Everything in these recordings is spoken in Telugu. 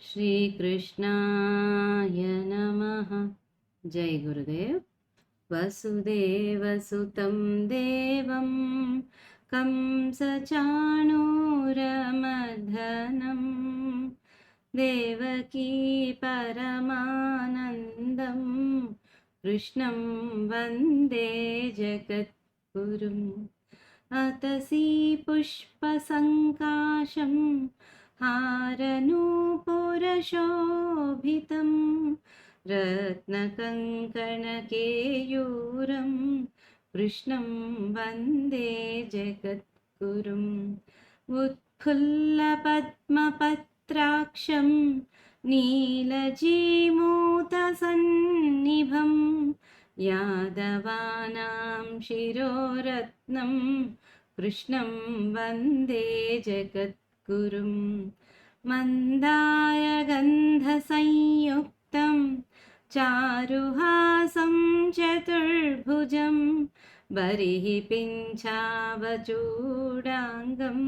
श्री कृष्णाय नमः। जय गुरुदेव। वसुदेवसुतं देवं कंसचाणूरमर्दनं देवकी परमानन्दं कृष्णं वन्दे जगद्गुरुम्। अतसी पुष्पसङ्काशं हारनूपुरशोभितं रत्नकङ्कणकेयूरं कृष्णं वन्दे जगद्गुरुम्। उत्फुल्लपद्मपत्राक्षं नीलजीमूतसन्निभं यादवानां शिरोरत्नं कृष्णं वन्दे जगद्गुरुम्। मन्दायगन्धसंयुक्तं चारुहासं चतुर्भुजं बर्हिपिञ्छावचूडाङ्गं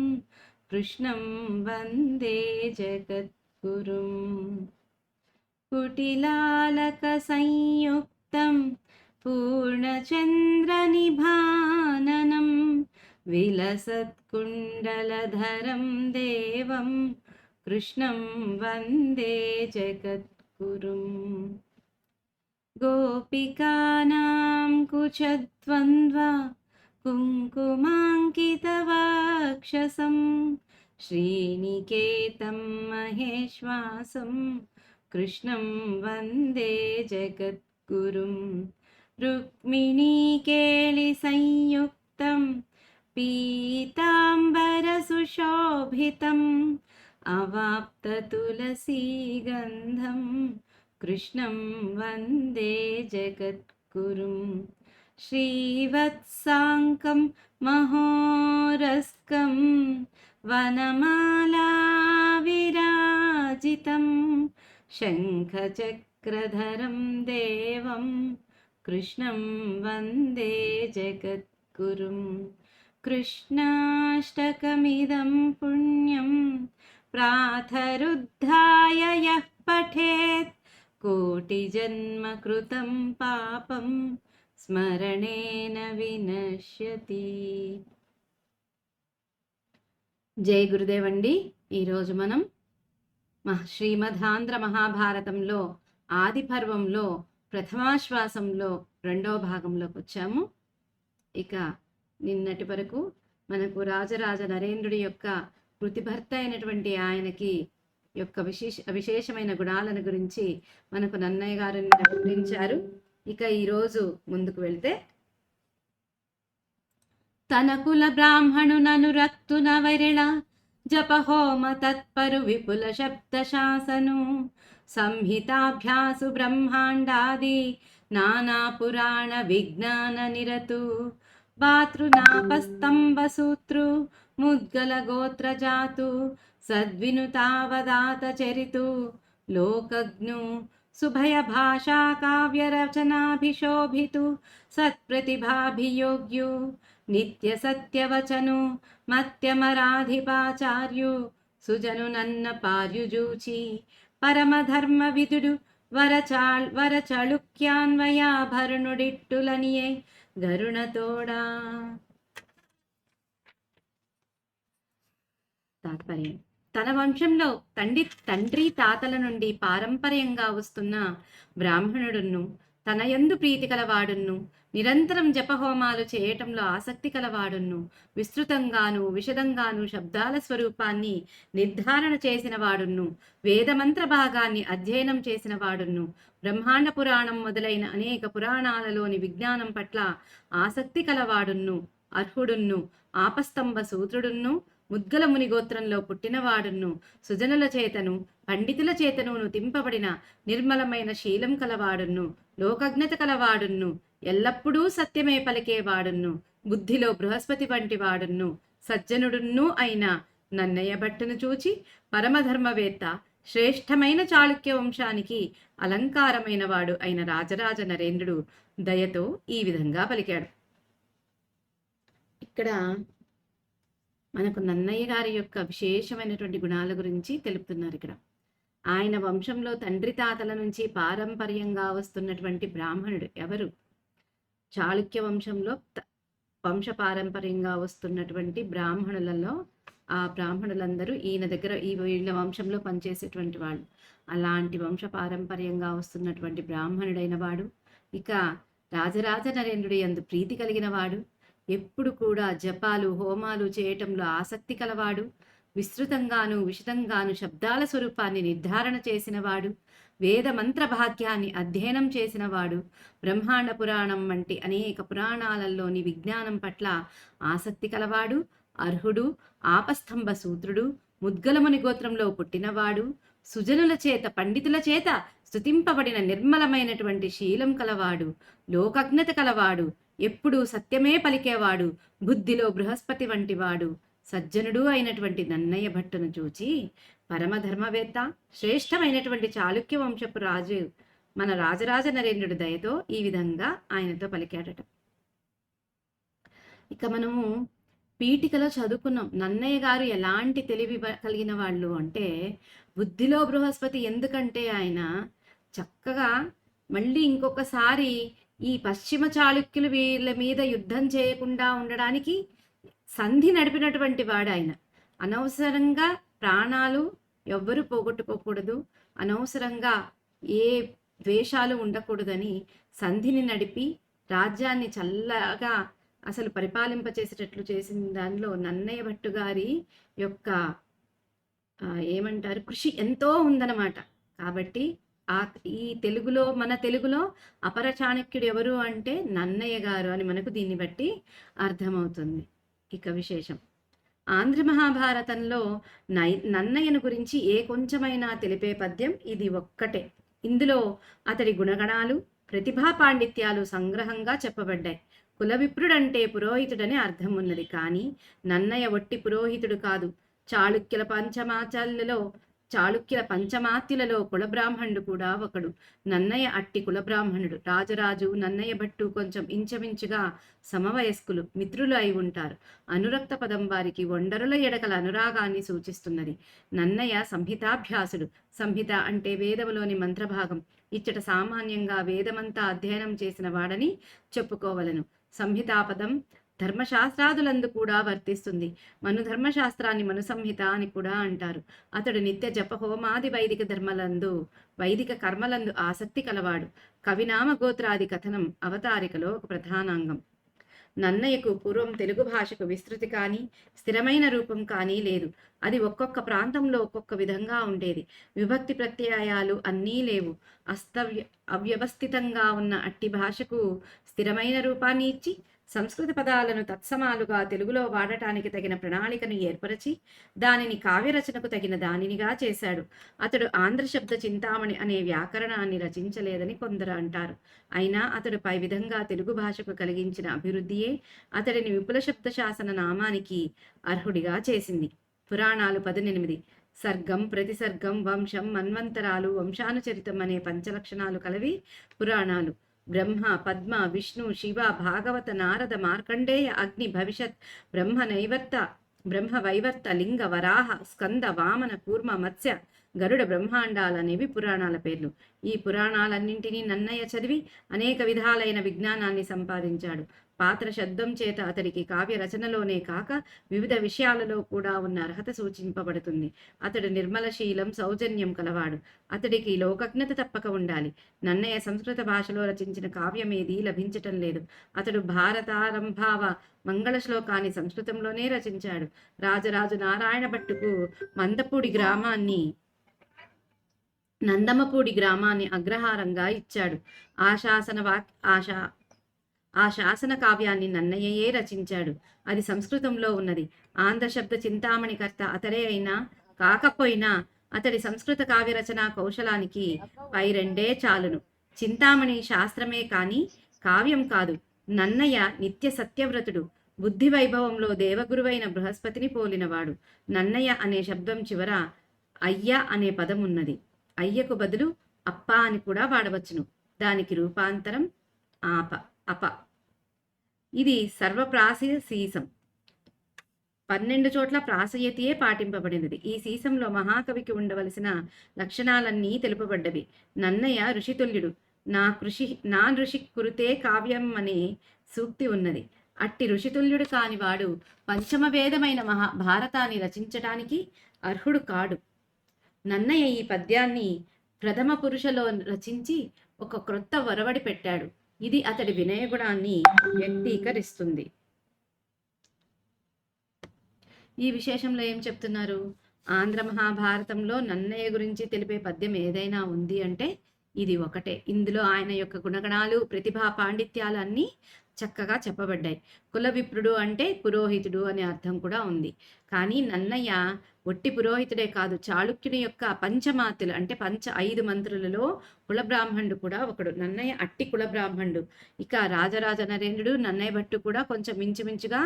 कृष्णं वन्दे जगद्गुरुम्। कुटिलालकसंयुक्तं पूर्णचन्द्रनिभाननं विलसत्कुण्डलधरं देवं कृष्णं वन्दे जगद्गुरुम्। गोपिकानां कुचद्वन्द्व कुङ्कुमाङ्कितवक्षसं श्रीनिकेतं महेश्वासं कृष्णं वन्दे जगद्गुरुम्। रुक्मिणीकेलिसंयुक्तं पीताम्बरसुशोभितम् अवाप्ततुलसीगन्धं कृष्णं वन्दे जगद्गुरुम्। श्रीवत्साङ्कं महोरस्कं वनमालाविराजितं शङ्खचक्रधरं देवं कृष्णं वन्दे जगद्गुरुम्। कृष्णाष्टकमिदं पुण्यं प्रातरुद्धाय यः पठेत् कोटिजन्मकृतं पापं स्मरणेन వినశ్యతి। జై గురుదేవ్ అండి. ఈరోజు మనం శ్రీమదాంధ్ర మహాభారతంలో ఆది పర్వంలో ప్రథమాశ్వాసంలో రెండవ భాగంలోకి వచ్చాము. ఇక నిన్నటి వరకు మనకు రాజరాజ నరేంద్రుడి యొక్క కృతిభర్త అయినటువంటి ఆయనకి యొక్క విశేషమైన గుణాలను గురించి మనకు నన్నయ్య గారు వివరించారు. ఇక ఈరోజు ముందుకు వెళ్తే, తన కుల బ్రాహ్మణునను రక్తున వైరళ జపహోమ తత్పరు విపుల శబ్ద శాసను సంహితాభ్యాసు బ్రహ్మాండాది నానా పురాణ విజ్ఞాన నిరతు భాతృనాపస్తంభ సూత్రు ముద్గల గోత్ర జాతు సద్వినుతావదాత చరితు లోకజ్ఞు సుభయ భాషా కావ్య రచనాభిశోభితు సత్ప్రతిభాభియోగ్యు నిత్య సత్యవచను మత్యమరాధిపాచార్యు సుజను నన్న పార్యుజూచి పరమధర్మ విదుడు వరచళుక్యాన్వయాభరణుడిట్టులనియే గరుణతోడా. తాత్పర్యం: తన వంశంలో తండ్రి తాతల నుండి పారంపర్యంగా వస్తున్న బ్రాహ్మణుడును, తన యందు ప్రీతి కలవాడును, నిరంతరం జపహోమాలు చేయటంలో ఆసక్తి కలవాడును, విస్తృతంగాను విశదంగాను శబ్దాల స్వరూపాన్ని నిర్ధారణ చేసిన వాడును, వేదమంత్ర భాగాన్ని అధ్యయనం చేసిన వాడును, బ్రహ్మాండ పురాణం మొదలైన అనేక పురాణాలలోని విజ్ఞానం పట్ల ఆసక్తి కలవాడును, అర్హుడును, ఆపస్తంభ సూత్రుడును, ముద్గల ముని గోత్రంలో పుట్టినవాడును, సుజనుల చేతను పండితుల చేతను తింపబడిన నిర్మలమైన శీలం కలవాడును, లోకజ్ఞత కలవాడును, ఎల్లప్పుడూ సత్యమే పలికేవాడును, బుద్ధిలో బృహస్పతి వంటి వాడును, సజ్జనుడును అయిన నన్నయ్య భట్టును చూచి పరమధర్మవేత్త, శ్రేష్టమైన చాళుక్య వంశానికి అలంకారమైన వాడు అయిన రాజరాజ నరేంద్రుడు దయతో ఈ విధంగా పలికాడు. ఇక్కడ మనకు నన్నయ్య గారి యొక్క విశేషమైనటువంటి గుణాల గురించి తెలుపుతున్నారు. ఇక్కడ ఆయన వంశంలో తండ్రి తాతల నుంచి పారంపర్యంగా వస్తున్నటువంటి బ్రాహ్మణుడు ఎవరు? చాళుక్య వంశంలో వంశపారంపర్యంగా వస్తున్నటువంటి బ్రాహ్మణులలో ఆ బ్రాహ్మణులందరూ ఈయన దగ్గర వీళ్ళ వంశంలో పనిచేసేటువంటి వాళ్ళు. అలాంటి వంశపారంపర్యంగా వస్తున్నటువంటి బ్రాహ్మణుడైన వాడు, ఇక రాజరాజ నరేంద్రుడి యందు ప్రీతి కలిగిన వాడు, ఎప్పుడు కూడా జపాలు హోమాలు చేయటంలో ఆసక్తి కలవాడు, విస్తృతంగాను విశదంగాను శబ్దాల స్వరూపాన్ని నిర్ధారణ చేసినవాడు, వేద మంత్ర భాగ్యాన్ని అధ్యయనం చేసినవాడు, బ్రహ్మాండ పురాణం వంటి అనేక పురాణాలలోని విజ్ఞానం పట్ల ఆసక్తి కలవాడు, అర్హుడు, ఆపస్తంభ సూత్రుడు, ముద్గలముని గోత్రంలో పుట్టినవాడు, సుజనుల చేత పండితుల చేత స్తుతింపబడిన నిర్మలమైనటువంటి శీలం కలవాడు, లోకజ్ఞత కలవాడు, ఎప్పుడూ సత్యమే పలికేవాడు, బుద్ధిలో బృహస్పతి వంటివాడు, సజ్జనుడు అయినటువంటి నన్నయ్య భట్టును చూచి పరమధర్మవేత్త శ్రేష్టమైనటువంటి చాళుక్య వంశపు రాజు మన రాజరాజ నరేంద్రుడి దయతో ఈ విధంగా ఆయనతో పలికాడట. ఇక మనము పీఠికలో చదువుకున్నాం నన్నయ్య గారు ఎలాంటి తెలివి కలిగిన వాళ్ళు అంటే, బుద్ధిలో బృహస్పతి. ఎందుకంటే ఆయన చక్కగా మళ్ళీ ఇంకొకసారి ఈ పశ్చిమ చాళుక్యులు వీళ్ళ మీద యుద్ధం చేయకుండా ఉండడానికి సంధి నడిపినటువంటి వాడు ఆయన. అనవసరంగా ప్రాణాలు ఎవ్వరూ పోగొట్టుకోకూడదు, అనవసరంగా ఏ ద్వేషాలు ఉండకూడదని సంధిని నడిపి రాజ్యాన్ని చల్లగా అసలు పరిపాలింపచేసేటట్లు చేసిన దానిలో నన్నయ్య భట్టు గారి యొక్క ఏమంటారు కృషి ఎంతో ఉందన్నమాట. కాబట్టి ఈ తెలుగులో మన తెలుగులో అపర చాణక్యుడు ఎవరు అంటే నన్నయ్య గారు అని మనకు దీన్ని బట్టి అర్థమవుతుంది. ఇక విశేషం ఆంధ్ర మహాభారతంలో నన్నయ్యను గురించి ఏ కొంచెమైనా తెలిపే పద్యం ఇది ఒక్కటే. ఇందులో అతడి గుణగణాలు ప్రతిభా పాండిత్యాలు సంగ్రహంగా చెప్పబడ్డాయి. కులవిప్రుడంటే పురోహితుడని అర్థం ఉన్నది. కానీ నన్నయ్య ఒట్టి పురోహితుడు కాదు. చాళుక్యుల పంచమాత్యులలో కులబ్రాహ్మణుడు కూడా ఒకడు. నన్నయ్య అట్టి కులబ్రాహ్మణుడు. రాజరాజు నన్నయ్య భట్టు కొంచెం ఇంచమించుగా సమవయస్కులు, మిత్రులు అయి ఉంటారు. అనురక్త పదం వారికి ఒండరుల ఎడకల అనురాగాన్ని సూచిస్తున్నది. నన్నయ్య సంహితాభ్యాసుడు. సంహిత అంటే వేదములోని మంత్రభాగం. ఇచ్చట సామాన్యంగా వేదమంతా అధ్యయనం చేసిన వాడని చెప్పుకోవలను. సంహితాపదం ధర్మశాస్త్రాదులందు కూడా వర్తిస్తుంది. మనుధర్మశాస్త్రాన్ని మనుసంహిత అని కూడా అంటారు. అతడు నిత్య జప హోమాది వైదిక కర్మలందు ఆసక్తి కలవాడు. కవినామ గోత్రాది కథనం అవతారికలో ఒక ప్రధానాంగం. నన్నయ్యకు పూర్వం తెలుగు భాషకు విస్తృతి కానీ స్థిరమైన రూపం కానీ లేదు. అది ఒక్కొక్క ప్రాంతంలో ఒక్కొక్క విధంగా ఉండేది. విభక్తి ప్రత్యయాలు అన్నీ లేవు. అవ్యవస్థితంగా ఉన్న అట్టి భాషకు స్థిరమైన రూపాన్ని ఇచ్చి సంస్కృత పదాలను తత్సమాలుగా తెలుగులో వాడటానికి తగిన ప్రణాళికను ఏర్పరచి దానిని కావ్యరచనకు తగిన దానినిగా చేశాడు. అతడు ఆంధ్ర శబ్ద చింతామణి అనే వ్యాకరణాన్ని రచించలేదని కొందరు అంటారు. అయినా అతడు పై విధంగా తెలుగు భాషకు కలిగించిన అభివృద్ధియే అతడిని విపుల శబ్ద శాసన నామానికి అర్హుడిగా చేసింది. పురాణాలు 18. సర్గం, ప్రతిసర్గం, వంశం, మన్వంతరాలు, వంశానుచరితం అనే పంచలక్షణాలు కలవి పురాణాలు. బ్రహ్మ, పద్మ, విష్ణు, శివ, భాగవత, నారద, మార్కండేయ, అగ్ని, భవిష్యత్, బ్రహ్మ వైవర్త, లింగ, వరాహ, స్కంద, వామన, కూర్మ, మత్స్య, గరుడ బ్రహ్మాండాలనేవి పురాణాల పేర్లు. ఈ పురాణాలన్నింటినీ నన్నయ్య చదివి అనేక విధాలైన విజ్ఞానాన్ని సంపాదించాడు. పాత్ర శబ్దం చేత అతడికి కావ్య రచనలోనే కాక వివిధ విషయాలలో కూడా ఉన్న అర్హత సూచింపబడుతుంది. అతడు నిర్మలశీలం, సౌజన్యం కలవాడు. అతడికి లోకజ్ఞత తప్పక ఉండాలి. నన్నయ్య సంస్కృత భాషలో రచించిన కావ్యమేదీ లభించటం లేదు. అతడు భారతారంభావ మంగళ శ్లోకాన్ని సంస్కృతంలోనే రచించాడు. రాజరాజు నారాయణ భట్టుకు నందమపూడి గ్రామాన్ని అగ్రహారంగా ఇచ్చాడు. ఆ శాసన కావ్యాన్ని నన్నయ్యయే రచించాడు. అది సంస్కృతంలో ఉన్నది. ఆంధ్ర శబ్ద చింతామణి కర్త అతడే అయినా కాకపోయినా అతడి సంస్కృత కావ్య రచనా కౌశలానికి పై రెండే చాలును. చింతామణి శాస్త్రమే కాని కావ్యం కాదు. నన్నయ్య నిత్య సత్యవ్రతుడు. బుద్ధి వైభవంలో దేవగురువైన బృహస్పతిని పోలినవాడు. నన్నయ్య అనే శబ్దం చివర అయ్య అనే పదం ఉన్నది. అయ్యకు బదులు అప్ప అని కూడా వాడవచ్చును. దానికి రూపాంతరం అప. ఇది సర్వప్రాసీసీసం. 12 చోట్ల ప్రాసయతియే పాటింపబడినది. ఈ సీసంలో మహాకవికి ఉండవలసిన లక్షణాలన్నీ తెలుపబడ్డవి. నన్నయ్య ఋషితుల్యుడు. నా ఋషి కురుతే కావ్యం అనే సూక్తి ఉన్నది. అట్టి ఋషితుల్యుడు కానివాడు పంచమ వేదమైన భారతాన్ని రచించటానికి అర్హుడు కాడు. నన్నయ్య ఈ పద్యాన్ని ప్రథమ పురుషలో రచించి ఒక క్రొత్త ఒరవడి పెట్టాడు. ఇది అతడి వినయగుణాన్ని వ్యక్తీకరిస్తుంది. ఈ విశేషంలో ఏం చెప్తున్నారు? ఆంధ్ర మహాభారతంలో నన్నయ్య గురించి తెలిపే పద్యం ఏదైనా ఉంది అంటే ఇది ఒకటే. ఇందులో ఆయన యొక్క గుణగణాలు, ప్రతిభా పాండిత్యాలు అన్నీ చక్కగా చెప్పబడ్డాయి. కుల విప్రుడు అంటే పురోహితుడు అనే అర్థం కూడా ఉంది. కానీ నన్నయ్య ఒట్టి పురోహితుడే కాదు, చాళుక్యుని యొక్క పంచమాతులు అంటే 5 మంత్రులలో కులబ్రాహ్మణుడు కూడా ఒకడు. నన్నయ్య అట్టి కులబ్రాహ్మణుడు. ఇక రాజరాజ నరేంద్రుడు, నన్నయ్య భట్టు కూడా కొంచెం మించుమించుగా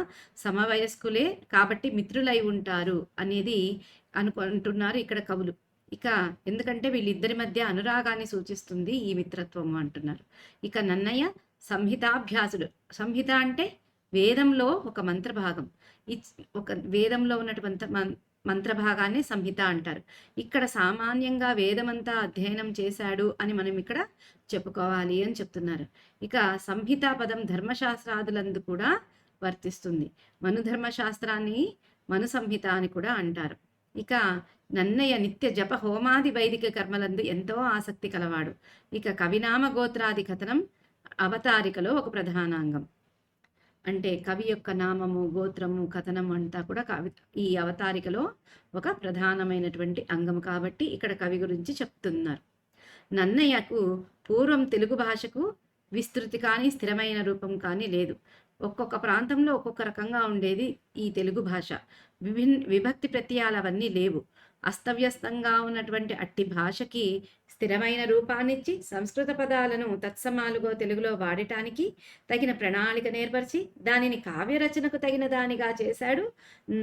సమవయస్కులే కాబట్టి మిత్రులై ఉంటారు అనేది అనుకుంటున్నారు ఇక్కడ కవులు. ఇక ఎందుకంటే వీళ్ళిద్దరి మధ్య అనురాగాన్ని సూచిస్తుంది ఈ మిత్రత్వం అంటున్నారు. ఇక నన్నయ్య సంహితాభ్యాసుడు. సంహిత అంటే వేదంలో ఒక మంత్రభాగం. ఒక వేదంలో ఉన్నటువంటి మంత్రభాగాన్ని సంహిత అంటారు. ఇక్కడ సామాన్యంగా వేదమంతా అధ్యయనం చేశాడు అని మనం ఇక్కడ చెప్పుకోవాలి అని చెప్తున్నారు. ఇక సంహిత పదం ధర్మశాస్త్రాదులందు కూడా వర్తిస్తుంది. మనుధర్మశాస్త్రాన్ని మను సంహిత అని కూడా అంటారు. ఇక నన్నయ్య నిత్య జప హోమాది వైదిక కర్మలందు ఎంతో ఆసక్తి కలవాడు. ఇక కవినామ గోత్రాది కథనం అవతారికలో ఒక ప్రధానాంగం. అంటే కవి యొక్క నామము, గోత్రము, కథనం అంతా కూడా ఈ అవతారికలో ఒక ప్రధానమైనటువంటి అంగం కాబట్టి ఇక్కడ కవి గురించి చెప్తున్నారు. నన్నయ్యకు పూర్వం తెలుగు భాషకు విస్తృతి కానీ స్థిరమైన రూపం కానీ లేదు. ఒక్కొక్క ప్రాంతంలో ఒక్కొక్క రకంగా ఉండేది ఈ తెలుగు భాష. విభక్తి ప్రత్యయాలు అవన్నీ లేవు. అస్తవ్యస్తంగా ఉన్నటువంటి అట్టి భాషకి స్థిరమైన రూపాన్నిచ్చి సంస్కృత పదాలను తత్సమాలుగా తెలుగులో వాడటానికి తగిన ప్రణాళిక నేర్పరిచి దానిని కావ్యరచనకు తగిన దానిగా చేశాడు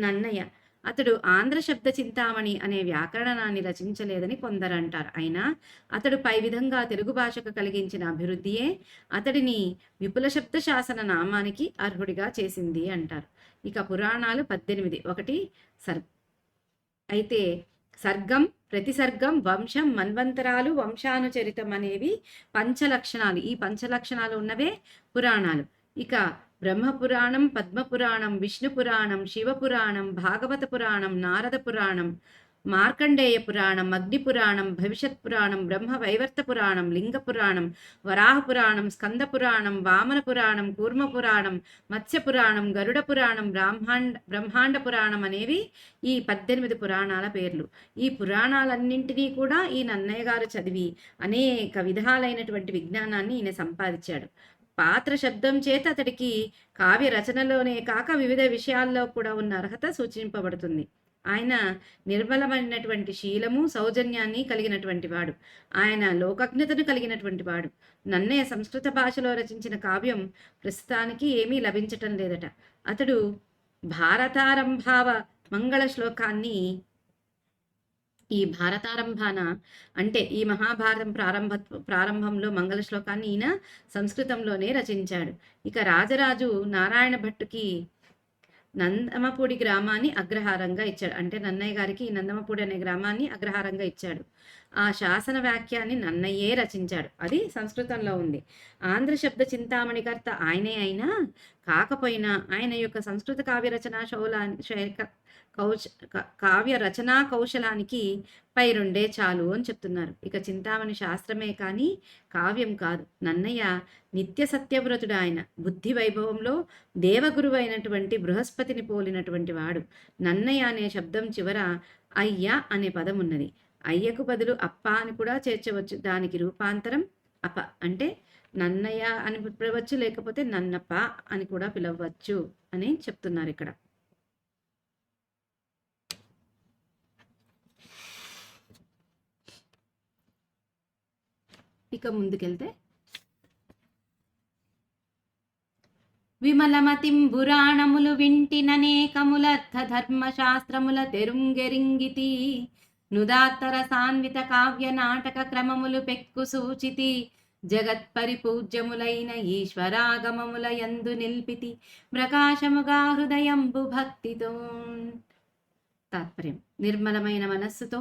నన్నయ్య. అతడు ఆంధ్ర శబ్ద చింతామణి అనే వ్యాకరణాన్ని రచించలేదని కొందరంటారు. అయినా అతడు పై విధంగా తెలుగు భాషకు కలిగించిన అభివృద్ధియే అతడిని విపుల శబ్ద శాసన నామానికి అర్హుడిగా చేసింది అంటారు. ఇక పురాణాలు 18. ఒకటి అయితే సర్గం, ప్రతిసర్గం, వంశం, మన్వంతరాలు, వంశానుచరితం అనేవి పంచలక్షణాలు. ఈ పంచలక్షణాలు ఉన్నవే పురాణాలు. ఇక బ్రహ్మపురాణం, పద్మపురాణం, విష్ణు పురాణం, శివపురాణం, భాగవత పురాణం, నారద పురాణం, మార్కండేయ పురాణం, అగ్ని పురాణం, భవిష్యత్ పురాణం, బ్రహ్మ వైవర్త పురాణం, లింగ పురాణం, వరాహ పురాణం, స్కంద పురాణం, వామన పురాణం, కూర్మ పురాణం, మత్స్య పురాణం, గరుడ పురాణం, బ్రహ్మాండ పురాణం అనేవి ఈ 18 పురాణాల పేర్లు. ఈ పురాణాలన్నింటినీ కూడా ఈ నన్నయ్య గారు చదివి అనేక విధాలైనటువంటి విజ్ఞానాన్ని ఈయన సంపాదించాడు. పాత్ర శబ్దం చేత అతడికి కావ్య రచనలోనే కాక వివిధ విషయాల్లో కూడా ఉన్న అర్హత సూచింపబడుతుంది. ఆయన నిర్మలమైనటువంటి శీలము, సౌజన్యాన్ని కలిగినటువంటి వాడు. ఆయన లోకజ్ఞతను కలిగినటువంటి వాడు. నన్నయ్య సంస్కృత భాషలో రచించిన కావ్యం ప్రస్తుతానికి ఏమీ లభించటం లేదట. అతడు భారతారంభావ మంగళ శ్లోకాన్ని ఈ భారతారంభాన అంటే ఈ మహాభారతం ప్రారంభంలో మంగళ శ్లోకాన్ని ఈయన సంస్కృతంలోనే రచించాడు. ఇక రాజరాజు నారాయణ భట్టుకి నందమపూడి గ్రామాన్ని అగ్రహారంగా ఇచ్చాడు. అంటే నన్నయ్య గారికి నందమపూడి అనే గ్రామాన్ని అగ్రహారంగా ఇచ్చాడు. ఆ శాసన వాక్యాన్ని నన్నయ్యే రచించాడు. అది సంస్కృతంలో ఉంది. ఆంధ్ర శబ్ద చింతామణికర్త ఆయనే అయినా కాకపోయినా ఆయన యొక్క సంస్కృత కావ్య రచనా కౌశలానికి పై 2 చాలు అని చెప్తున్నారు. ఇక చింతామణి శాస్త్రమే కానీ కావ్యం కాదు. నన్నయ్య నిత్య సత్యవ్రతుడు. ఆయన బుద్ధి వైభవంలో దేవగురువు అయినటువంటి బృహస్పతిని పోలినటువంటి వాడు. నన్నయ్య అనే శబ్దం చివర అయ్య అనే పదం ఉన్నది. అయ్యకు బదులు అప్ప అని కూడా చేర్చవచ్చు. దానికి రూపాంతరం అప అంటే నన్నయ్య అని పిలవచ్చు, లేకపోతే నన్నప్ప అని కూడా పిలవచ్చు అని చెప్తున్నారు ఇక్కడ. ఇక ముందుకెళ్తే విమలమతిం పురాణములు వింటిననేకములర్థ ధర్మశాస్త్రముల తెరుంగెరింగితి నుదాత్తర సాన్విత కావ్య నాటక క్రమములు పెక్కు సూచితి జగత్పరిపూజ్యములైన ఈశ్వరాగమముల యందు నిల్పితి ప్రకాశముగా హృదయంబు భక్తితో. తాత్పర్యం: నిర్మలమైన మనస్సుతో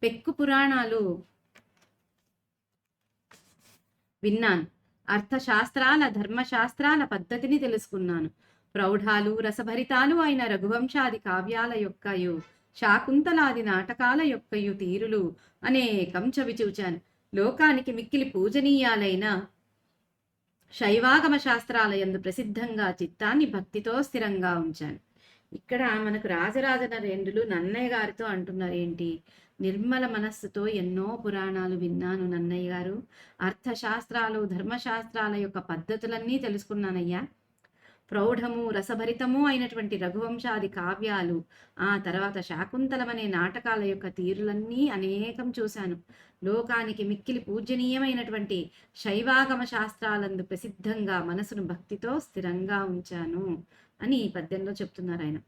పెక్కు పురాణాలు విన్నాను. అర్థశాస్త్రాల ధర్మశాస్త్రాల పద్ధతిని తెలుసుకున్నాను. ప్రౌఢాలు రసభరితాలు అయిన రఘువంశాది కావ్యాల యొక్కయు శాకుంతలాది నాటకాల యొక్కయు తీరులు అనేకం చవిచూచాను. లోకానికి మిక్కిలి పూజనీయాలైన శైవాగమ శాస్త్రాల యందు ప్రసిద్ధంగా చిత్తాన్ని భక్తితో స్థిరంగా ఉంచాను. ఇక్కడ మనకు రాజరాజ నరేంద్రులు నన్నయ్య గారితో అంటున్నారు ఏంటి? నిర్మల మనస్సుతో ఎన్నో పురాణాలు విన్నాను నన్నయ్య గారు. అర్థశాస్త్రాలు ధర్మశాస్త్రాల యొక్క పద్ధతులన్నీ తెలుసుకున్నానయ్యా. ప్రౌఢము రసభరితము అయినటువంటి రఘువంశాది కావ్యాలు, ఆ తర్వాత శాకుంతలమనే నాటకాల యొక్క తీరులన్నీ అనేకం చూశాను. లోకానికి మిక్కిలి పూజనీయమైనటువంటి శైవాగమ శాస్త్రాలందు ప్రసిద్ధంగా మనసును భక్తితో స్థిరంగా ఉంచాను అని ఈ పద్యంలో చెప్తున్నారు ఆయన.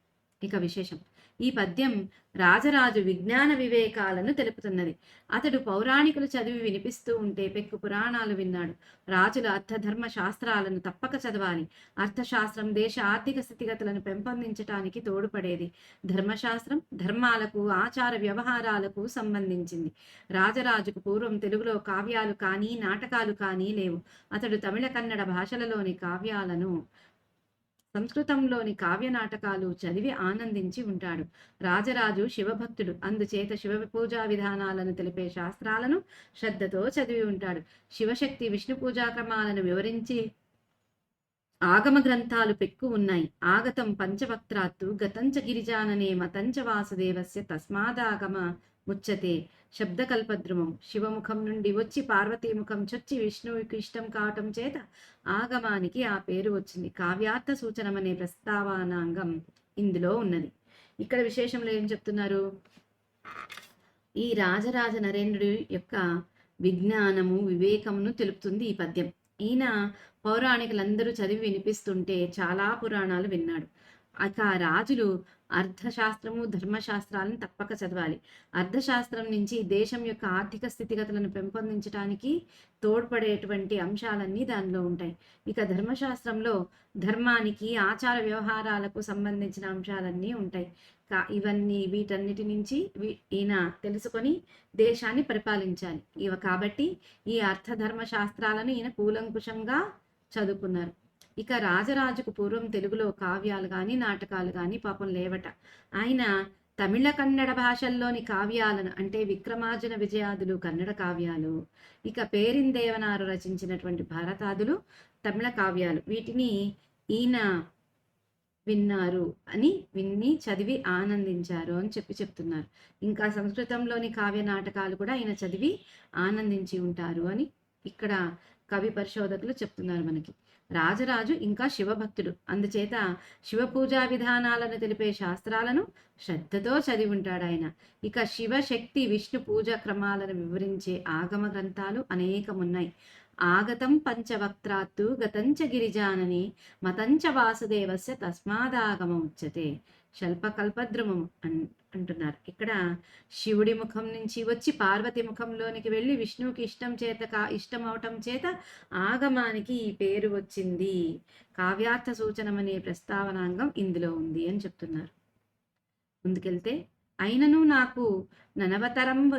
ఇక విశేషం: ఈ పద్యం రాజరాజు విజ్ఞాన వివేకాలను తెలుపుతున్నది. అతడు పౌరాణికులు చదివి వినిపిస్తూ ఉంటే పెక్కు పురాణాలు విన్నాడు. రాజుల అర్థధర్మ శాస్త్రాలను తప్పక చదవాలి. అర్థశాస్త్రం దేశ ఆర్థిక స్థితిగతులను పెంపొందించటానికి తోడ్పడేది. ధర్మశాస్త్రం ధర్మాలకు ఆచార వ్యవహారాలకు సంబంధించింది. రాజరాజుకు పూర్వం తెలుగులో కావ్యాలు కానీ నాటకాలు కానీ లేవు. అతడు తమిళ కన్నడ భాషలలోని కావ్యాలను సంస్కృతంలోని కావ్య నాటకాలు చదివి ఆనందించి ఉంటాడు. రాజరాజు శివభక్తుడు, అందుచేత శివ పూజా విధానాలను తెలిపే శాస్త్రాలను శ్రద్ధతో చదివి ఉంటాడు. శివశక్తి విష్ణు పూజా క్రమాలను వివరించి ఆగమ గ్రంథాలు పెక్కు ఉన్నాయి. ఆగతం పంచవక్త్రాత్తు గతంచ గిరిజాననే మతంచ వాసుదేవస్య తస్మాదాగమ ముచ్చతే. శబ్దకల్పద్రుమం: శివముఖం నుండి వచ్చి పార్వతీముఖం చొచ్చి విష్ణువుకి ఇష్టం కావటం చేత ఆగమానికి ఆ పేరు వచ్చింది. కావ్యార్థ సూచనమనే ప్రస్తావనాంగం ఇందులో ఉన్నది. ఇక్కడ విశేషంలో ఏం చెప్తున్నారు? ఈ రాజరాజ నరేంద్రుడి యొక్క విజ్ఞానము వివేకమును తెలుపుతుంది ఈ పద్యం. ఈయన పౌరాణికులందరూ చదివి వినిపిస్తుంటే చాలా పురాణాలు విన్నాడు. ఇక రాజులు అర్థశాస్త్రము ధర్మశాస్త్రాలను తప్పక చదవాలి. అర్థశాస్త్రం నుంచి దేశం యొక్క ఆర్థిక స్థితిగతులను పెంపొందించడానికి తోడ్పడేటువంటి అంశాలన్నీ దానిలో ఉంటాయి. ఇక ధర్మశాస్త్రంలో ధర్మానికి ఆచార వ్యవహారాలకు సంబంధించిన అంశాలన్నీ ఉంటాయి. ఇవన్నీ వీటన్నిటి నుంచి ఈయన తెలుసుకొని దేశాన్ని పరిపాలించాలి. కాబట్టి ఈ అర్థధర్మ శాస్త్రాలను ఈయన కూలంకుషంగా చదువుకున్నారు. ఇక రాజరాజుకు పూర్వం తెలుగులో కావ్యాలు కానీ నాటకాలు కానీ పాపం లేవట. ఆయన తమిళ కన్నడ భాషల్లోని కావ్యాలను, అంటే విక్రమార్జున విజయాదులు కన్నడ కావ్యాలు, ఇక పేరిందేవనారు రచించినటువంటి భారతాదులు తమిళ కావ్యాలు, వీటిని ఈయన విని చదివి ఆనందించారు అని చెప్తున్నారు. ఇంకా సంస్కృతంలోని కావ్య నాటకాలు కూడా ఆయన చదివి ఆనందించి ఉంటారు అని ఇక్కడ కవి పరిశోధకులు చెప్తున్నారు మనకి. రాజరాజు ఇంకా శివభక్తుడు, అందుచేత శివ పూజా విధానాలను తెలిపే శాస్త్రాలను శ్రద్ధతో చదివి ఉంటాడు ఆయన. ఇక శివశక్తి విష్ణు పూజా క్రమాలను వివరించే ఆగమ గ్రంథాలు అనేకమున్నాయి. ఆగతం పంచవక్త్రాత్తు గతంచ గిరిజానని మతంచ వాసుదేవస్య తస్మాదాగమ ఉచ్యతే. శల్పకల్పద్రుమం అంటున్నారు. ఇక్కడ శివుడి ముఖం నుంచి వచ్చి పార్వతి ముఖంలోనికి వెళ్ళి విష్ణువుకి ఇష్టం అవటం చేత ఆగమానికి ఈ పేరు వచ్చింది. కావ్యార్థ సూచనం అనే ప్రస్తావనాంగం ఇందులో ఉంది అని చెప్తున్నారు. ముందుకెళ్తే, అయినను నాకు ననవతరంబు,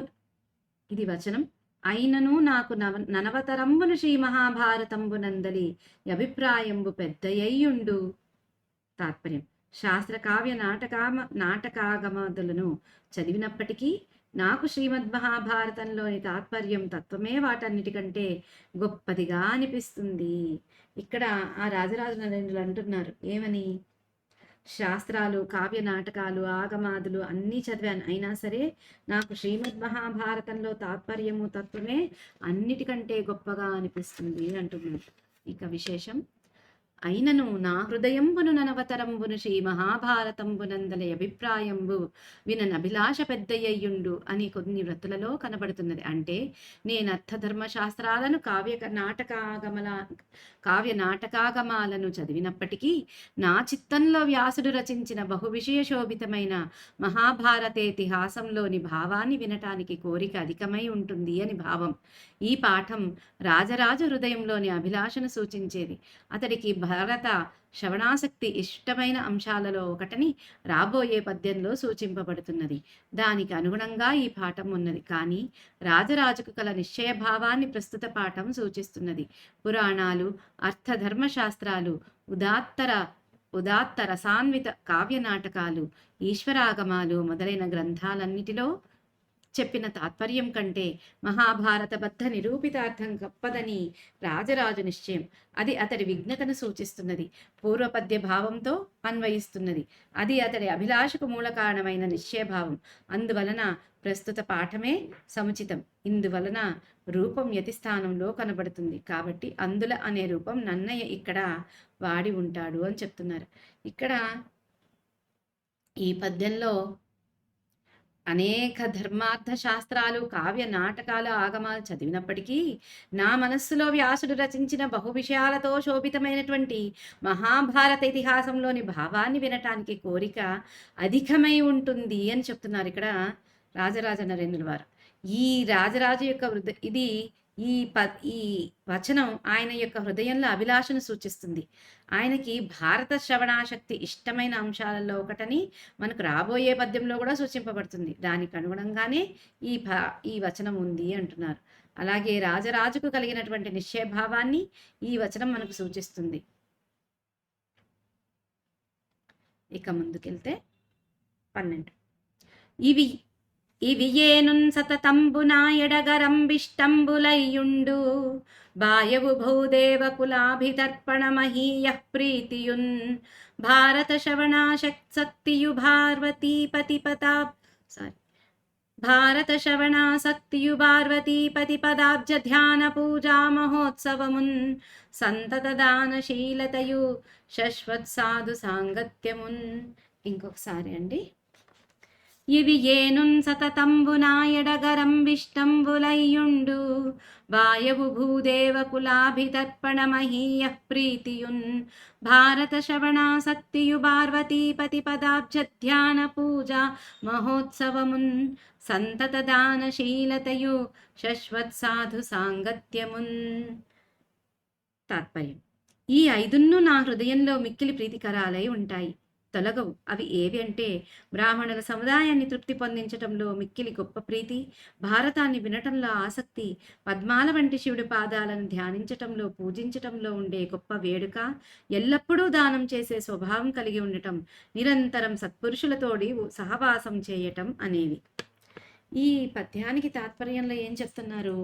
ఇది వచనం, అయినను నాకు ననవతరంబును శ్రీ మహాభారతంబునందలి అభిప్రాయంబు పెద్దయ్యుండు. తాత్పర్యం: శాస్త్ర కావ్య నాటకాగమదులను చదివినప్పటికీ నాకు శ్రీమద్ మహాభారతంలోని తాత్పర్యం తత్వమే వాటన్నిటికంటే గొప్పదిగా అనిపిస్తుంది. ఇక్కడ ఆ రాజరాజ నరేంద్రులు అంటున్నారు ఏమని? శాస్త్రాలు కావ్య నాటకాలు ఆగమాదులు అన్నీ చదివాను, అయినా సరే నాకు శ్రీమద్ మహాభారతంలో తాత్పర్యము తత్వమే అన్నిటికంటే గొప్పగా అనిపిస్తుంది అంటున్నారు. ఇక విశేషం: అయినను నా హృదయంబును ననవతరంబును శ్రీ మహాభారతంబునందలి అభిప్రాయంబు విననభిలాష పెద్దయ్యుండు అని కొన్ని వ్రతులలో కనబడుతున్నది. అంటే నేను అర్థధర్మ శాస్త్రాలను కావ్య నాటకాగమాలను చదివినప్పటికీ నా చిత్తంలో వ్యాసుడు రచించిన బహువిషయ శోభితమైన మహాభారతేతిహాసంలోని భావాన్ని వినటానికి కోరిక అధికమై ఉంటుంది అని భావం. ఈ పాఠం రాజరాజ హృదయంలోని అభిలాషను సూచించేది. అతడికి భారత శ్రవణాసక్తి ఇష్టమైన అంశాలలో ఒకటని రాబోయే పద్యంలో సూచింపబడుతున్నది. దానికి అనుగుణంగా ఈ పాఠం ఉన్నది. కానీ రాజరాజుకు కల నిశ్చయభావాన్ని ప్రస్తుత పాఠం సూచిస్తున్నది. పురాణాలు, అర్థధర్మశాస్త్రాలు, ఉదాత్త రసాన్విత కావ్య నాటకాలు, ఈశ్వరాగమాలు మొదలైన గ్రంథాలన్నిటిలో చెప్పిన తాత్పర్యం కంటే మహాభారతబద్ధ నిరూపితార్థం గొప్పదని రాజరాజు నిశ్చయం. అది అతడి విజ్ఞతను సూచిస్తున్నది. పూర్వపద్య భావంతో అన్వయిస్తున్నది. అది అతడి అభిలాషకు మూల కారణమైన నిశ్చయభావం. అందువలన ప్రస్తుత పాఠమే సముచితం. ఇందువలన రూపం యతి స్థానంలో కనబడుతుంది. కాబట్టి అందుల అనే రూపం నన్నయ్య ఇక్కడ వాడి ఉంటాడు అని చెప్తున్నారు. ఇక్కడ ఈ పద్యంలో అనేక ధర్మార్థ శాస్త్రాలు, కావ్య నాటకాల ఆగమాలు చదివినప్పటికీ నా మనస్సులో వ్యాసుడు రచించిన బహు విషయాలతో శోభితమైనటువంటి మహాభారత ఇతిహాసంలోని భావాన్ని వినటానికి కోరిక అధికమై ఉంటుంది అని చెప్తున్నారు ఇక్కడ రాజరాజ నరేంద్రుల వారు. ఈ రాజరాజు యొక్క ఈ వచనం ఆయన యొక్క హృదయంలో అభిలాషను సూచిస్తుంది. ఆయనకి భారత శ్రవణాశక్తి ఇష్టమైన అంశాలలో ఒకటని మనకు రాబోయే పద్యంలో కూడా సూచింపబడుతుంది. దానికి అనుగుణంగానే ఈ వచనం ఉంది అంటున్నారు. అలాగే రాజరాజుకు కలిగినటువంటి నిశ్చయభావాన్ని ఈ వచనం మనకు సూచిస్తుంది. ఇక ముందుకెళ్తే 12 ఇవి ఏనున్ సతతంబునా ఎడగరంబిష్టంబులయ్యుండు బాయవు భూదేవకులాభితర్పణ మహీయ ప్రీతియున్ భారత శ్రవణాశక్తియు భారతశవణాసక్తియు పదాబ్జ ధ్యాన పూజా మహోత్సవమున్ సంతత దానశీలతయు శశ్వత్ సాధు సాంగత్యమున్. ఇంకొకసారి అండి. ఇవి ఏనున్ సతతంబునా ఎడగరంబిష్టంబులయ్యుండు వాయవు భూదేవకులాభితర్పణ మహీయ ప్రీతియున్ భారత శ్రవణాసక్తియు పదాబ్జ ధ్యాన పూజా మహోత్సవమున్ సంతత దానశీలతయు శశ్వత్ సాధు సాంగత్యమున్. తాత్పర్యం: ఈ 5 నా హృదయంలో మిక్కిలి ప్రీతికరాలై ఉంటాయి, తొలగవు. అవి ఏవి అంటే బ్రాహ్మణుల సముదాయాన్ని తృప్తి పొందించటంలో మిక్కిలి గొప్ప ప్రీతి, భారతాన్ని వినటంలో ఆసక్తి, పద్మాల వంటి శివుడి పాదాలను ధ్యానించటంలో పూజించటంలో ఉండే గొప్ప వేడుక, ఎల్లప్పుడూ దానం చేసే స్వభావం కలిగి ఉండటం, నిరంతరం సత్పురుషులతోడి సహవాసం చేయటం అనేవి. ఈ పద్యానికి తాత్పర్యంలో ఏం చెప్తున్నారు?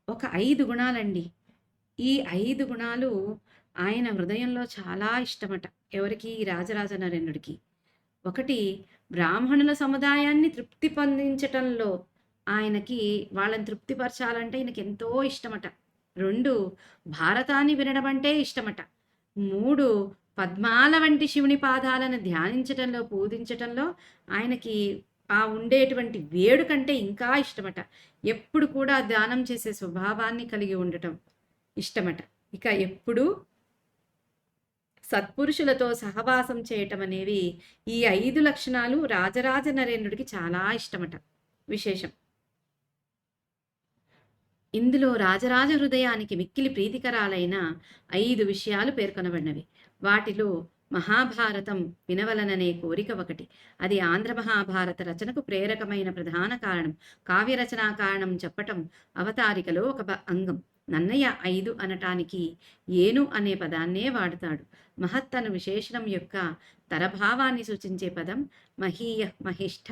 ఒక 5 గుణాలండి. ఈ 5 గుణాలు ఆయన హృదయంలో చాలా ఇష్టమట. ఎవరికి? రాజరాజ నరేంద్రుడికి. 1, బ్రాహ్మణుల సముదాయాన్ని తృప్తి పొందించటంలో ఆయనకి వాళ్ళని తృప్తిపరచాలంటే ఈయనకి ఎంతో ఇష్టమట. 2, భారతాన్ని వినడం అంటే ఇష్టమట. 3, పద్మాల వంటి శివుని పాదాలను ధ్యానించటంలో పూజించటంలో ఆయనకి ఆ ఉండేటువంటి వేడుకంటే ఇంకా ఇష్టమట. ఎప్పుడు కూడా దానం చేసే స్వభావాన్ని కలిగి ఉండటం ఇష్టమట. ఇక ఎప్పుడు సత్పురుషులతో సహవాసం చేయటం అనేవి ఈ 5 లక్షణాలు రాజరాజ నరేంద్రుడికి చాలా ఇష్టమట. విశేషం, ఇందులో రాజరాజ హృదయానికి మిక్కిలి ప్రీతికరాలైన 5 విషయాలు పేర్కొనబడినవి. వాటిలో మహాభారతం వినవలననే కోరిక ఒకటి. అది ఆంధ్ర మహాభారత రచనకు ప్రేరకమైన ప్రధాన కారణం. కావ్యరచనా కారణం చెప్పటం అవతారికలో ఒక అంగం. నన్నయ్య 5 అనటానికి ఏను అనే పదాన్నే వాడుతాడు. మహత్ అను విశేషణం యొక్క తరభావాన్ని సూచించే పదం మహీయ మహిష్ఠ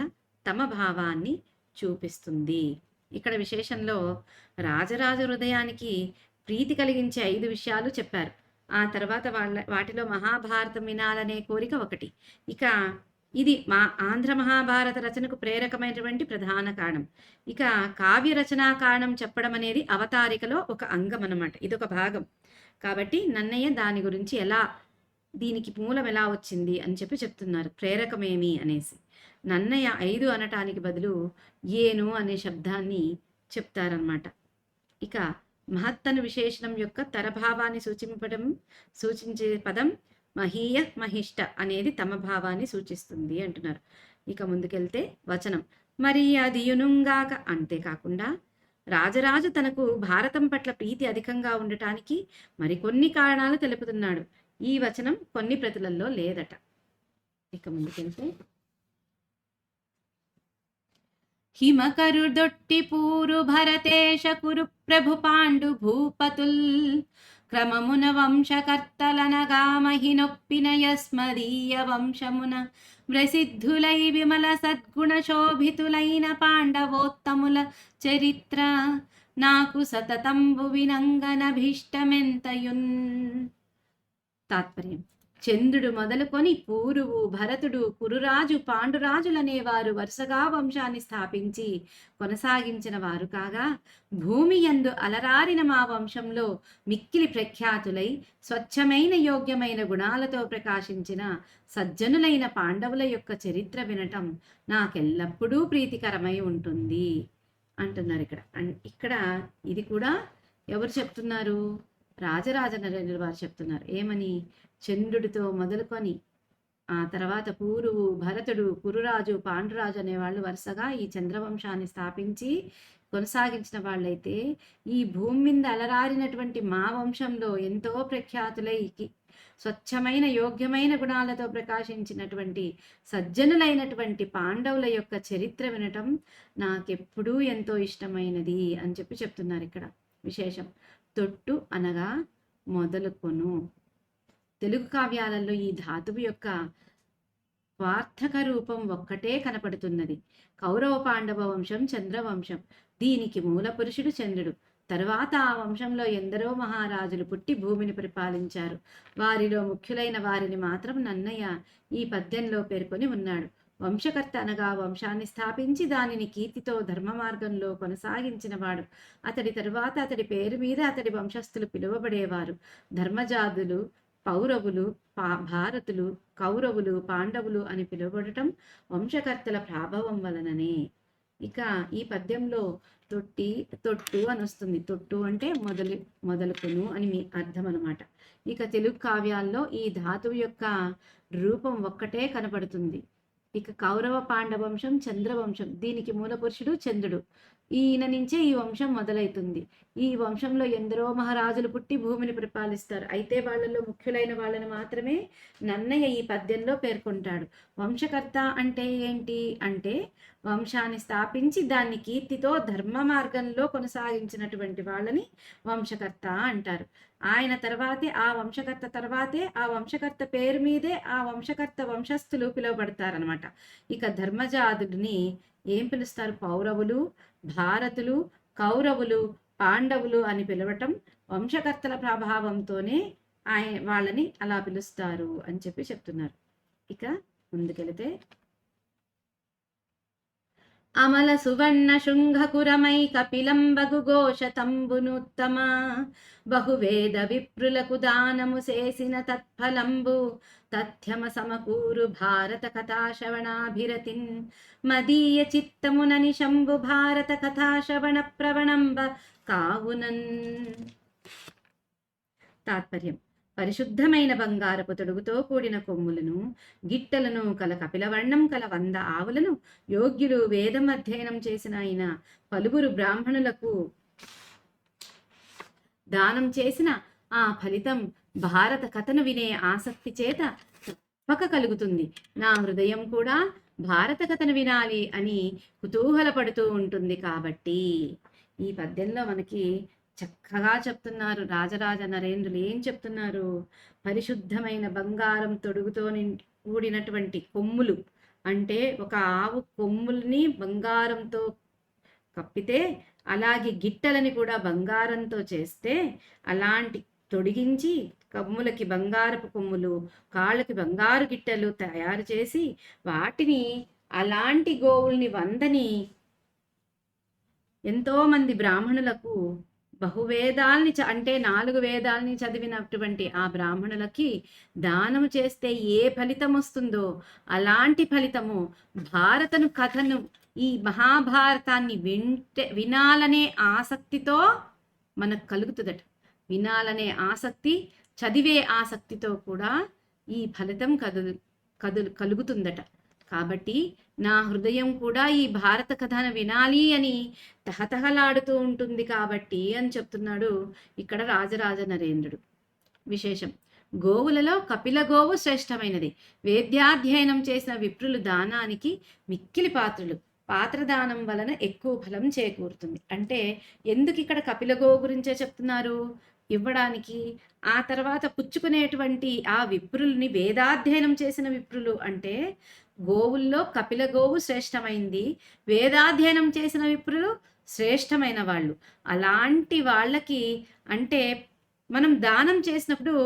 తమ భావాన్ని చూపిస్తుంది. ఇక్కడ విశేషంలో రాజరాజ హృదయానికి ప్రీతి కలిగించే 5 విషయాలు చెప్పారు. ఆ తర్వాత వాటిలో మహాభారతం వినాలనే కోరిక ఒకటి. ఇక ఇది మా ఆంధ్ర మహాభారత రచనకు ప్రేరకమైనటువంటి ప్రధాన కారణం. ఇక కావ్య రచనా కారణం చెప్పడం అనేది అవతారికలో ఒక అంగం అన్నమాట, ఇదొక భాగం. కాబట్టి నన్నయ్య దాని గురించి దీనికి మూలం ఎలా వచ్చింది అని చెప్పి చెప్తున్నారు, ప్రేరకమేమి అనేసి. నన్నయ్య 5 అనటానికి బదులు ఏను అనే శబ్దాన్ని చెప్తారనమాట. ఇక మహత్తను విశేషణం యొక్క తరభావాన్ని సూచించే పదం మహీయ మహిష్ట అనేది తమ భావాన్ని సూచిస్తుంది అంటున్నారు. ఇక ముందుకెళ్తే వచనం మరి అదియునుగాక. అంతేకాకుండా రాజరాజు తనకు భారతం పట్ల ప్రీతి అధికంగా ఉండటానికి మరికొన్ని కారణాలు తెలుపుతున్నాడు. ఈ వచనం కొన్ని ప్రతులలో లేదట. ఇక ముందుకెళ్తే హిమకరుదొట్టి పూరు భరతేశ కురు ప్రభు పాండు భూపతుల్ క్రమమున వంశకర్తలనగా మహినొప్పిన యస్మదీయ వంశమున ప్రసిద్ధులై విమల సద్గుణ శోభితులైన పాండవోత్తముల చరిత్ర నాకు సతతంబు వినంగనభీష్టమెంతయున్. తాత్పర్యం: చంద్రుడు మొదలుకొని పూరువు, భరతుడు, కురురాజు, పాండురాజులనేవారు వరుసగా వంశాన్ని స్థాపించి కొనసాగించిన వారు కాగా, భూమి యందు అలరారిన మా వంశంలో మిక్కిలి ప్రఖ్యాతులై స్వచ్ఛమైన యోగ్యమైన గుణాలతో ప్రకాశించిన సజ్జనులైన పాండవుల యొక్క చరిత్ర వినటం నాకెల్లప్పుడూ ప్రీతికరమై ఉంటుంది అంటున్నారు ఇక్కడ. ఇక్కడ ఇది కూడా ఎవరు చెప్తున్నారు? రాజరాజ నరేంద్రుల వారు చెప్తున్నారు. ఏమని? చంద్రుడితో మొదలుకొని ఆ తర్వాత పూరువు, భరతుడు, కురురాజు, పాండురాజు అనేవాళ్ళు వరుసగా ఈ చంద్రవంశాన్ని స్థాపించి కొనసాగించిన వాళ్ళైతే, ఈ భూమి మీద అలరారినటువంటి మా వంశంలో ఎంతో ప్రఖ్యాతులై స్వచ్ఛమైన యోగ్యమైన గుణాలతో ప్రకాశించినటువంటి సజ్జనులైనటువంటి పాండవుల యొక్క చరిత్ర వినటం నాకెప్పుడూ ఎంతో ఇష్టమైనది అని చెప్పి చెప్తున్నారు ఇక్కడ. విశేషం: తొట్టు అనగా మొదలుకొను. తెలుగు కావ్యాలలో ఈ ధాతువు యొక్క స్వార్థక రూపం ఒక్కటే కనపడుతున్నది. కౌరవ పాండవ వంశం చంద్రవంశం. దీనికి మూల పురుషుడు చంద్రుడు. తరువాత ఆ వంశంలో ఎందరో మహారాజులు పుట్టి భూమిని పరిపాలించారు. వారిలో ముఖ్యులైన వారిని మాత్రం నన్నయ్య ఈ పద్యంలో పేర్కొని ఉన్నాడు. వంశకర్త అనగా వంశాన్ని స్థాపించి దానిని కీర్తితో ధర్మ మార్గంలో కొనసాగించినవాడు. అతడి తరువాత అతడి పేరు మీద అతడి వంశస్థులు పిలువబడేవారు. ధర్మజాతులు, పౌరవులు, భారతులు, కౌరవులు, పాండవులు అని పిలువబడటం వంశకర్తల ప్రభావం వలననే. ఇక ఈ పద్యంలో తొట్టు అని వస్తుంది. తొట్టు అంటే మొదలుకును అని మీ అర్థం అనమాట. ఇక తెలుగు కావ్యాల్లో ఈ ధాతువు యొక్క రూపం ఒక్కటే కనపడుతుంది. ఇక కౌరవ పాండవంశం చంద్రవంశం. దీనికి మూల పురుషుడు చంద్రుడు. ఈయన నుంచే ఈ వంశం మొదలవుతుంది. ఈ వంశంలో ఎందరో మహారాజులు పుట్టి భూమిని పరిపాలిస్తారు. అయితే వాళ్ళలో ముఖ్యులైన వాళ్ళని మాత్రమే నన్నయ్య ఈ పద్యంలో పేర్కొంటాడు. వంశకర్త అంటే ఏంటి అంటే, వంశాన్ని స్థాపించి దాన్ని కీర్తితో ధర్మ మార్గంలో కొనసాగించినటువంటి వాళ్ళని వంశకర్త అంటారు. ఆయన తర్వాతే ఆ వంశకర్త పేరు మీదే ఆ వంశకర్త వంశస్థులు పిలువబడతారనమాట. ఇక ధర్మజాతుడిని ఏం పిలుస్తారు? పౌరవులు, భారతులు, కౌరవులు, పాండవులు అని పిలవటం వంశకర్తల ప్రభావంతోనే వాళ్ళని అలా పిలుస్తారు అని చెప్పి చెప్తున్నారు. ఇక ముందుకెళితే, అమల సువర్ణ శృంగకురమై కపిలంబగు ఘోషతంబునుత్తమ బహువేద విప్రులకు దానము చేసిన తత్ఫలంబు తథ్యమ సమకూరు భారత కథాశ్రవణాభిరతిన్ మదీయ చిత్తమునని శంభు భారత కథాశ్రవణ ప్రవణంబ కావునన్. తాత్పర్యం: పరిశుద్ధమైన బంగారపు తొడుగుతో కూడిన కొమ్ములను, గిట్టలను కల కపిలవర్ణం కల 100 ఆవులను యోగ్యులు వేదం అధ్యయనం చేసిన ఆయన పలువురు బ్రాహ్మణులకు దానం చేసిన ఆ ఫలితం భారత కథను వినే ఆసక్తి చేత తప్పక కలుగుతుంది. నా హృదయం కూడా భారత కథను వినాలి అని కుతూహలపడుతూ ఉంటుంది. కాబట్టి ఈ పద్యంలో మనకి చక్కగా చెప్తున్నారు రాజరాజ నరేంద్రులు. ఏం చెప్తున్నారు? పరిశుద్ధమైన బంగారం తొడుగుతో కూడినటువంటి కొమ్ములు, అంటే ఒక ఆవు కొమ్ముల్ని బంగారంతో కప్పితే, అలాగే గిట్టలని కూడా బంగారంతో చేస్తే, అలాంటి తొడిగించి కొమ్ములకి బంగారపు కొమ్ములు, కాళ్ళకి బంగారు గిట్టెలు తయారు చేసి వాటిని అలాంటి గోవుల్ని 100ని ఎంతోమంది బ్రాహ్మణులకు బహువేదాల్ని అంటే 4 వేదాల్ని చదివినటువంటి ఆ బ్రాహ్మణులకి దానము చేస్తే ఏ ఫలితం వస్తుందో అలాంటి ఫలితము భారతను కథను ఈ మహాభారతాన్ని వినాలనే ఆసక్తితో మనకు కలుగుతుందట. వినాలనే ఆసక్తి, చదివే ఆసక్తితో కూడా ఈ ఫలితం కలుగుతుందట. కాబట్టి నా హృదయం కూడా ఈ భారత కథను వినాలి అని తహతహలాడుతూ ఉంటుంది కాబట్టి అని చెప్తున్నాడు ఇక్కడ రాజరాజ నరేంద్రుడు. విశేషం, గోవులలో కపిల గోవు శ్రేష్టమైనది. వేద్యాధ్యయనం చేసిన విప్రులు దానానికి మిక్కిలి పాత్రులు. పాత్రదానం వలన ఎక్కువ ఫలం చేకూరుతుంది. అంటే ఎందుకు ఇక్కడ కపిల గోవు గురించే చెప్తున్నారు? ఇవ్వడానికి. ఆ తర్వాత పుచ్చుకునేటువంటి ఆ విప్రుల్ని, వేదాధ్యయనం చేసిన విప్రులు అంటే గోవుల్లో కపిల గోవు శ్రేష్టమైంది, వేదాధ్యయనం చేసిన విప్రులు శ్రేష్టమైన వాళ్ళు. అలాంటి వాళ్ళకి అంటే మనం దానం చేసినప్పుడు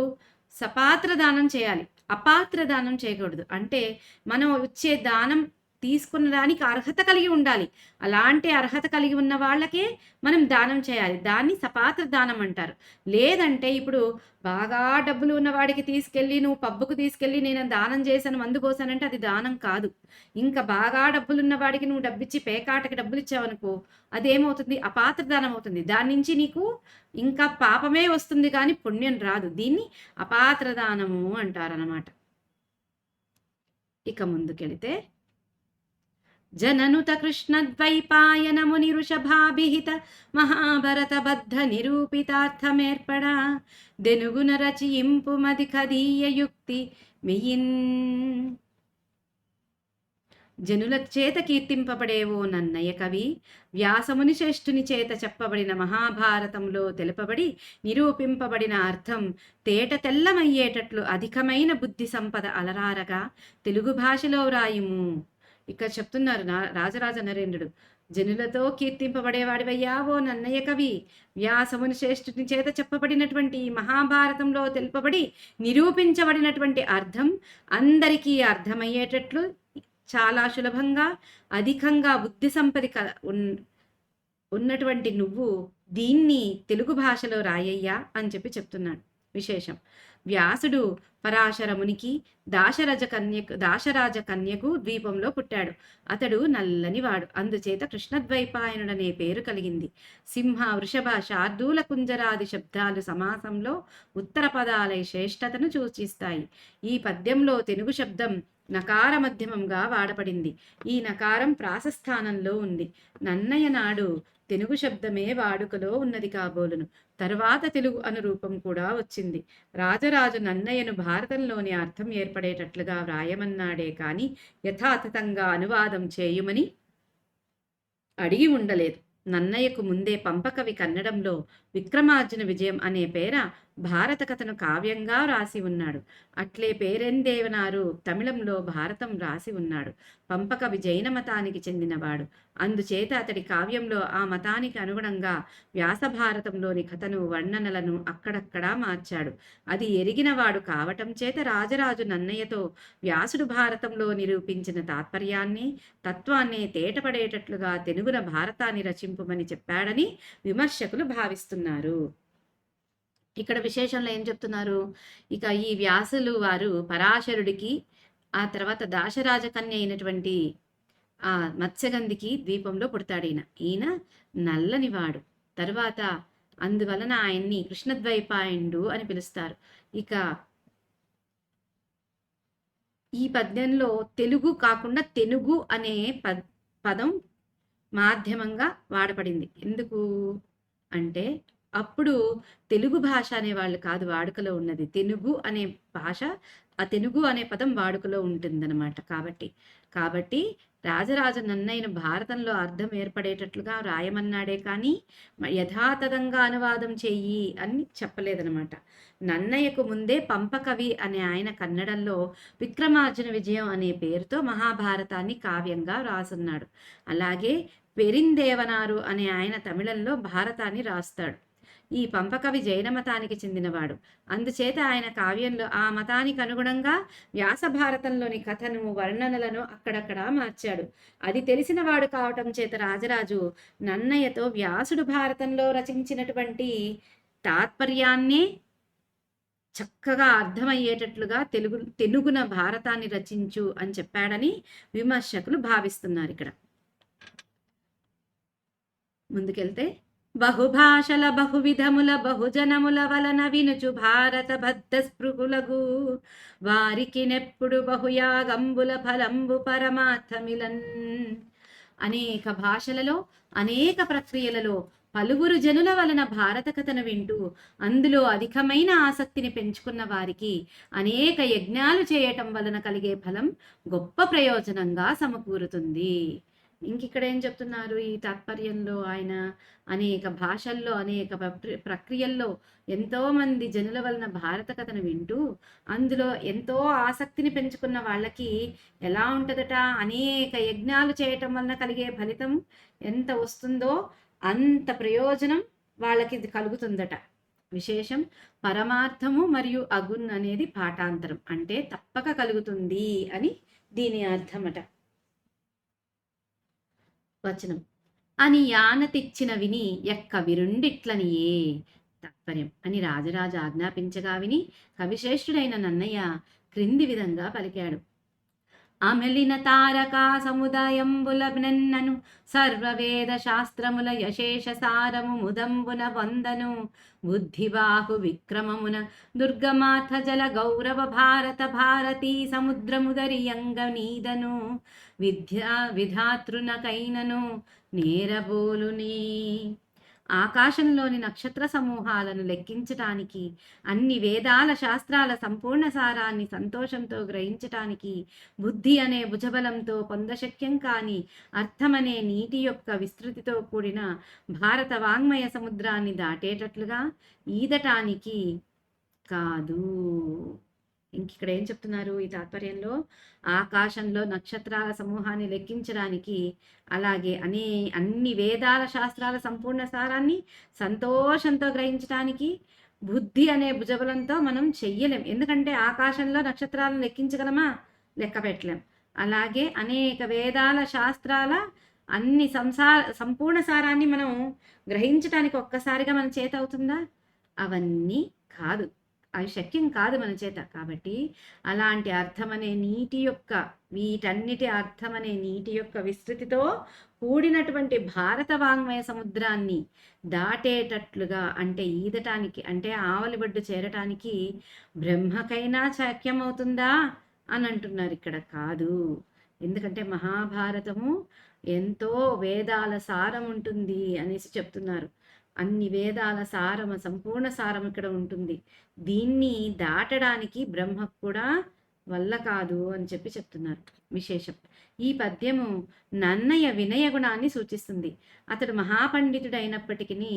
సపాత్ర దానం చేయాలి, అపాత్ర దానం చేయకూడదు. అంటే మనం వచ్చే దానం తీసుకున్న దానికి అర్హత కలిగి ఉండాలి. అలాంటి అర్హత కలిగి ఉన్న వాళ్ళకే మనం దానం చేయాలి. దాన్ని సపాత్ర దానం అంటారు. లేదంటే ఇప్పుడు బాగా డబ్బులు ఉన్నవాడికి తీసుకెళ్ళి నువ్వు పబ్బుకు తీసుకెళ్ళి నేను దానం చేశాను, మందు పోసానంటే అది దానం కాదు. ఇంకా బాగా డబ్బులు ఉన్నవాడికి నువ్వు డబ్బిచ్చి పేకాటకి డబ్బులు ఇచ్చావనుకో అదేమవుతుంది? అపాత్ర దానం అవుతుంది. దాని నుంచి నీకు ఇంకా పాపమే వస్తుంది కానీ పుణ్యం రాదు. దీన్ని అపాత్ర దానము అంటారనమాట. ఇక ముందుకెళితే జననుత కృష్ణద్వైపాయన ముని వృషభాభిహిత మహాభరత బద్ధ నిరూపితార్థమేర్పడ దెనుగున రచయింపు మది కదీయ యుక్తి మియిన్. జనుల చేత కీర్తింపబడేవో నన్నయ్య కవి, వ్యాసముని శ్రేష్ఠుని చేత చెప్పబడిన మహాభారతంలో తెలుపబడి నిరూపింపబడిన అర్థం తేట తెల్లమయ్యేటట్లు అధికమైన బుద్ధి సంపద అలరారగా తెలుగు భాషలో వ్రాయుము. ఇక్కడ చెప్తున్నారు రాజరాజ నరేంద్రుడు, జనులతో కీర్తింపబడేవాడివయ్యా ఓ నన్నయ్య కవి, వ్యాసముని శ్రేష్ఠుని చేత చెప్పబడినటువంటి మహాభారతంలో తెలుపబడి నిరూపించబడినటువంటి అర్థం అందరికీ అర్థమయ్యేటట్లు చాలా సులభంగా అధికంగా బుద్ధి సంపది ఉన్నటువంటి నువ్వు దీన్ని తెలుగు భాషలో రాయ్యా అని చెప్పి చెప్తున్నాడు. విశేషం, వ్యాసుడు పరాశరమునికి దాశరాజ కన్యకు ద్వీపంలో పుట్టాడు. అతడు నల్లనివాడు, అందుచేత కృష్ణద్వైపాయనుడనే పేరు కలిగింది. సింహ, వృషభ, శార్దూల, కుంజరాది శబ్దాలు సమాసంలో ఉత్తర పదాలై శ్రేష్టతను సూచిస్తాయి. ఈ పద్యంలో తెలుగు శబ్దం నకార మధ్యమంగా వాడపడింది. ఈ నకారం ప్రాసస్థానంలో ఉంది. నన్నయ్య నాడు తెలుగు శబ్దమే వాడుకలో ఉన్నది కాబోలును. తరువాత తెలుగు అనురూపం కూడా వచ్చింది. రాజరాజు నన్నయ్యను భారతంలోని అర్థం ఏర్పడేటట్లుగా వ్రాయమన్నాడే కాని యథాతథంగా అనువాదం చేయుమని అడిగి ఉండలేదు. నన్నయ్యకు ముందే పంపకవి కన్నడంలో విక్రమార్జున విజయం అనే పేర భారత కథను కావ్యంగా రాసి ఉన్నాడు. అట్లే పేరెందేవనారు తమిళంలో భారతం రాసి ఉన్నాడు. పంపకవి జైన మతానికి చెందినవాడు. అందుచేత అతడి కావ్యంలో ఆ మతానికి అనుగుణంగా వ్యాస భారతంలోని కథను, వర్ణనలను అక్కడక్కడా మార్చాడు. అది ఎరిగినవాడు కావటం చేత రాజరాజు నన్నయ్యతో వ్యాసుడు భారతంలో నిరూపించిన తాత్పర్యాన్ని, తత్వాన్ని తేటపడేటట్లుగా తెలుగున భారతాన్ని రచింపుమని చెప్పాడని విమర్శకులు భావిస్తున్నారు. ఇక్కడ విశేషంలో ఏం చెప్తున్నారు? ఇక ఈ వ్యాసులు వారు పరాశరుడికి, ఆ తర్వాత దాశరాజకన్య అయినటువంటి ఆ మత్స్యగంధికి ద్వీపంలో పుడతాడు. ఈయన నల్లనివాడు. తరువాత అందువలన ఆయన్ని కృష్ణద్వైపాయనుడు అని పిలుస్తారు. ఇక ఈ పద్యంలో తెలుగు కాకుండా తెనుగు అనే పదం మాధ్యమంగా వాడపడింది. ఎందుకు అంటే అప్పుడు తెలుగు భాష అనే వాళ్ళు కాదు వాడుకలో ఉన్నది, తెనుగు అనే భాష. ఆ తెనుగు అనే పదం వాడుకలో ఉంటుందన్నమాట. కాబట్టి రాజరాజ నన్నయ్యను భారతంలో అర్థం ఏర్పడేటట్లుగా రాయమన్నాడే కానీ యథాతథంగా అనువాదం చెయ్యి అని చెప్పలేదనమాట. నన్నయ్యకు ముందే పంపకవి అనే ఆయన కన్నడంలో విక్రమార్జున విజయం అనే పేరుతో మహాభారతాన్ని కావ్యంగా రాసున్నాడు. అలాగే పెరిందేవనారు అనే ఆయన తమిళంలో భారతాన్ని రాస్తాడు. ఈ పంపకవి జైన మతానికి చెందినవాడు. అందుచేత ఆయన కావ్యంలో ఆ మతానికి అనుగుణంగా వ్యాస భారతంలోని కథను, వర్ణనలను అక్కడక్కడా మార్చాడు. అది తెలిసినవాడు కావటం చేత రాజరాజు నన్నయ్యతో వ్యాసుడు భారతంలో రచించినటువంటి తాత్పర్యాన్నే చక్కగా అర్థమయ్యేటట్లుగా తెలుగున భారతాన్ని రచించు అని చెప్పాడని విమర్శకులు భావిస్తున్నారు. ఇక్కడ ముందుకెళ్తే, బహుభాషల బహువిధముల బహుజనముల వలన వినుచు భారత బద్ధ స్పృహులగు వారికి నెప్పుడు బహుయాగంబుల ఫలంబు పరమార్థమిలన్. అనేక భాషలలో అనేక ప్రక్రియలలో పలువురు జనుల వలన భారత కథను వింటూ అందులో అధికమైన ఆసక్తిని పెంచుకున్న వారికి అనేక యజ్ఞాలు చేయటం వలన కలిగే ఫలం గొప్ప ప్రయోజనంగా సమకూరుతుంది. ఇంకిక్కడ ఏం చెప్తున్నారు ఈ తాత్పర్యంలో? ఆయన అనేక భాషల్లో అనేక ప్రక్రియల్లో ఎంతో మంది జనుల వలన భారత కథను వింటూ అందులో ఎంతో ఆసక్తిని పెంచుకున్న వాళ్ళకి ఎలా ఉంటుందట, అనేక యజ్ఞాలు చేయటం వలన కలిగే ఫలితం ఎంత వస్తుందో అంత ప్రయోజనం వాళ్ళకి కలుగుతుందట. విశేషం పరమార్థము మరియు అగున్ అనేది పాఠాంతరం, అంటే తప్పక కలుగుతుంది అని దీని అర్థమట. వచనం, అని యానతిచ్చిన విని ఎక్క విరుండిట్లనియే. తాత్పర్యం, అని రాజరాజు ఆజ్ఞాపించగా విని కవిశ్రేష్ఠుడైన నన్నయ్య క్రింది విధంగా పలికాడు. అమెలిన తారకా సముదాయంబులనెన్నను సర్వవేద శాస్త్రముల యశేష సారము ముదంబున వందను బుద్ధిబాహు విక్రమమున దుర్గమాథ జల గౌరవ భారత భారతీ సముద్రముదరియంగ నీదను విధాతృనకైనను నేరబోలుని. ఆకాశంలోని నక్షత్ర సమూహాలను లెక్కించటానికి, అన్ని వేదాల శాస్త్రాల సంపూర్ణ సారాన్ని సంతోషంతో గ్రహించటానికి, బుద్ధి అనే భుజబలంతో పొందశక్యం కాని అర్థమనే నీటి యొక్క విస్తృతితో కూడిన భారత వాంగ్మయ సముద్రాన్ని దాటేటట్లుగా ఈదటానికి కాదు. ఇంకిక్కడ ఏం చెప్తున్నారు ఈ తాత్పర్యంలో? ఆకాశంలో నక్షత్రాల సమూహాన్ని లెక్కించడానికి, అలాగే అన్ని వేదాల శాస్త్రాల సంపూర్ణ సారాన్ని సంతోషంతో గ్రహించడానికి బుద్ధి అనే భుజబలంతో మనం చెయ్యలేం. ఎందుకంటే ఆకాశంలో నక్షత్రాలను లెక్కించగలమా? లెక్క పెట్టలేం. అలాగే అనేక వేదాల శాస్త్రాల అన్ని సంపూర్ణ సారాన్ని మనం గ్రహించడానికి ఒక్కసారిగా మన చేత అవుతుందా? అవన్నీ కాదు, అవి శక్యం కాదు మన చేత. కాబట్టి అలాంటి అర్థమనే నీటి యొక్క, వీటన్నిటి అర్థమనే నీటి యొక్క విస్తృతితో కూడినటువంటి భారత వాంగ్మయ సముద్రాన్ని దాటేటట్లుగా, అంటే ఈదటానికి, అంటే ఆవలిబడ్డు చేరటానికి బ్రహ్మకైనా శక్యమవుతుందా అని అంటున్నారు. ఇక్కడ కాదు. ఎందుకంటే మహాభారతము ఎంతో వేదాల సారం ఉంటుంది అనేసి చెప్తున్నారు. అన్ని వేదాల సారము, సంపూర్ణ సారం ఇక్కడ ఉంటుంది. దీన్ని దాటడానికి బ్రహ్మకు కూడా వల్ల కాదు అని చెప్పి చెప్తున్నారు. విశేషం, ఈ పద్యము నన్నయ్య వినయ గుణాన్ని సూచిస్తుంది. అతడు మహాపండితుడైనప్పటికీ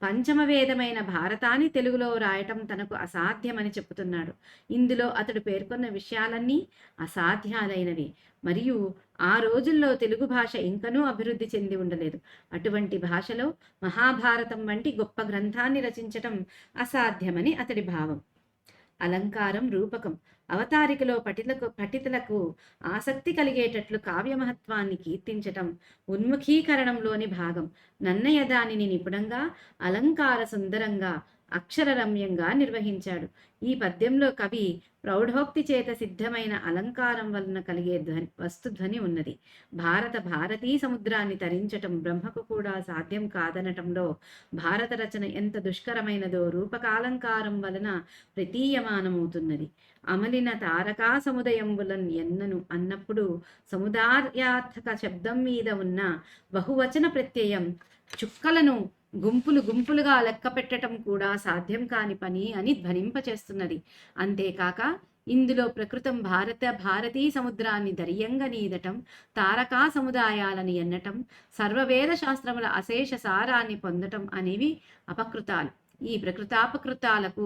పంచమ వేదమైన భారతాన్ని తెలుగులో రాయటం తనకు అసాధ్యమని చెప్పుతున్నాడు. ఇందులో అతడు పేర్కొన్న విషయాలన్నీ అసాధ్యాలైనవి, మరియు ఆ రోజుల్లో తెలుగు భాష ఇంకనూ అభివృద్ధి చెంది ఉండలేదు. అటువంటి భాషలో మహాభారతం వంటి గొప్ప గ్రంథాన్ని రచించటం అతడి భావం. అలంకారం, రూపకం, అవతారికలో పఠితులకు ఆసక్తి కలిగేటట్లు కావ్య మహత్వాన్ని కీర్తించటం ఉన్ముఖీకరణంలోని భాగం. నన్నయ్య దానిని నిపుణంగా, అలంకార సుందరంగా, అక్షరరమ్యంగా నిర్వహించాడు. ఈ పద్యంలో కవి ప్రౌఢోక్తి చేత సిద్ధమైన అలంకారం వలన కలిగే వస్తుధ్వని ఉన్నది. భారతీ సముద్రాన్ని తరించటం బ్రహ్మకు కూడా సాధ్యం కాదనటంలో భారత రచన ఎంత దుష్కరమైనదో రూపకాలంకారం వలన ప్రతీయమానమవుతున్నది. అమలిన తారకా సముదయంబులన్ ఎన్నను అన్నప్పుడు సముదాయార్థక శబ్దం మీద ఉన్న బహువచన ప్రత్యయం చుక్కలను గుంపులుగా లెక్క పెట్టడం కూడా సాధ్యం కాని పని అని ధ్వనింపచేస్తున్నది. అంతేకాక ఇందులో ప్రకృతం భారతీ సముద్రాన్ని దర్యంగా నీదటం, తారకా సముదాయాలని ఎన్నటం, సర్వవేద శాస్త్రముల అశేష సారాన్ని పొందటం అనేవి అపకృతాలు. ఈ ప్రకృతాపకృతాలకు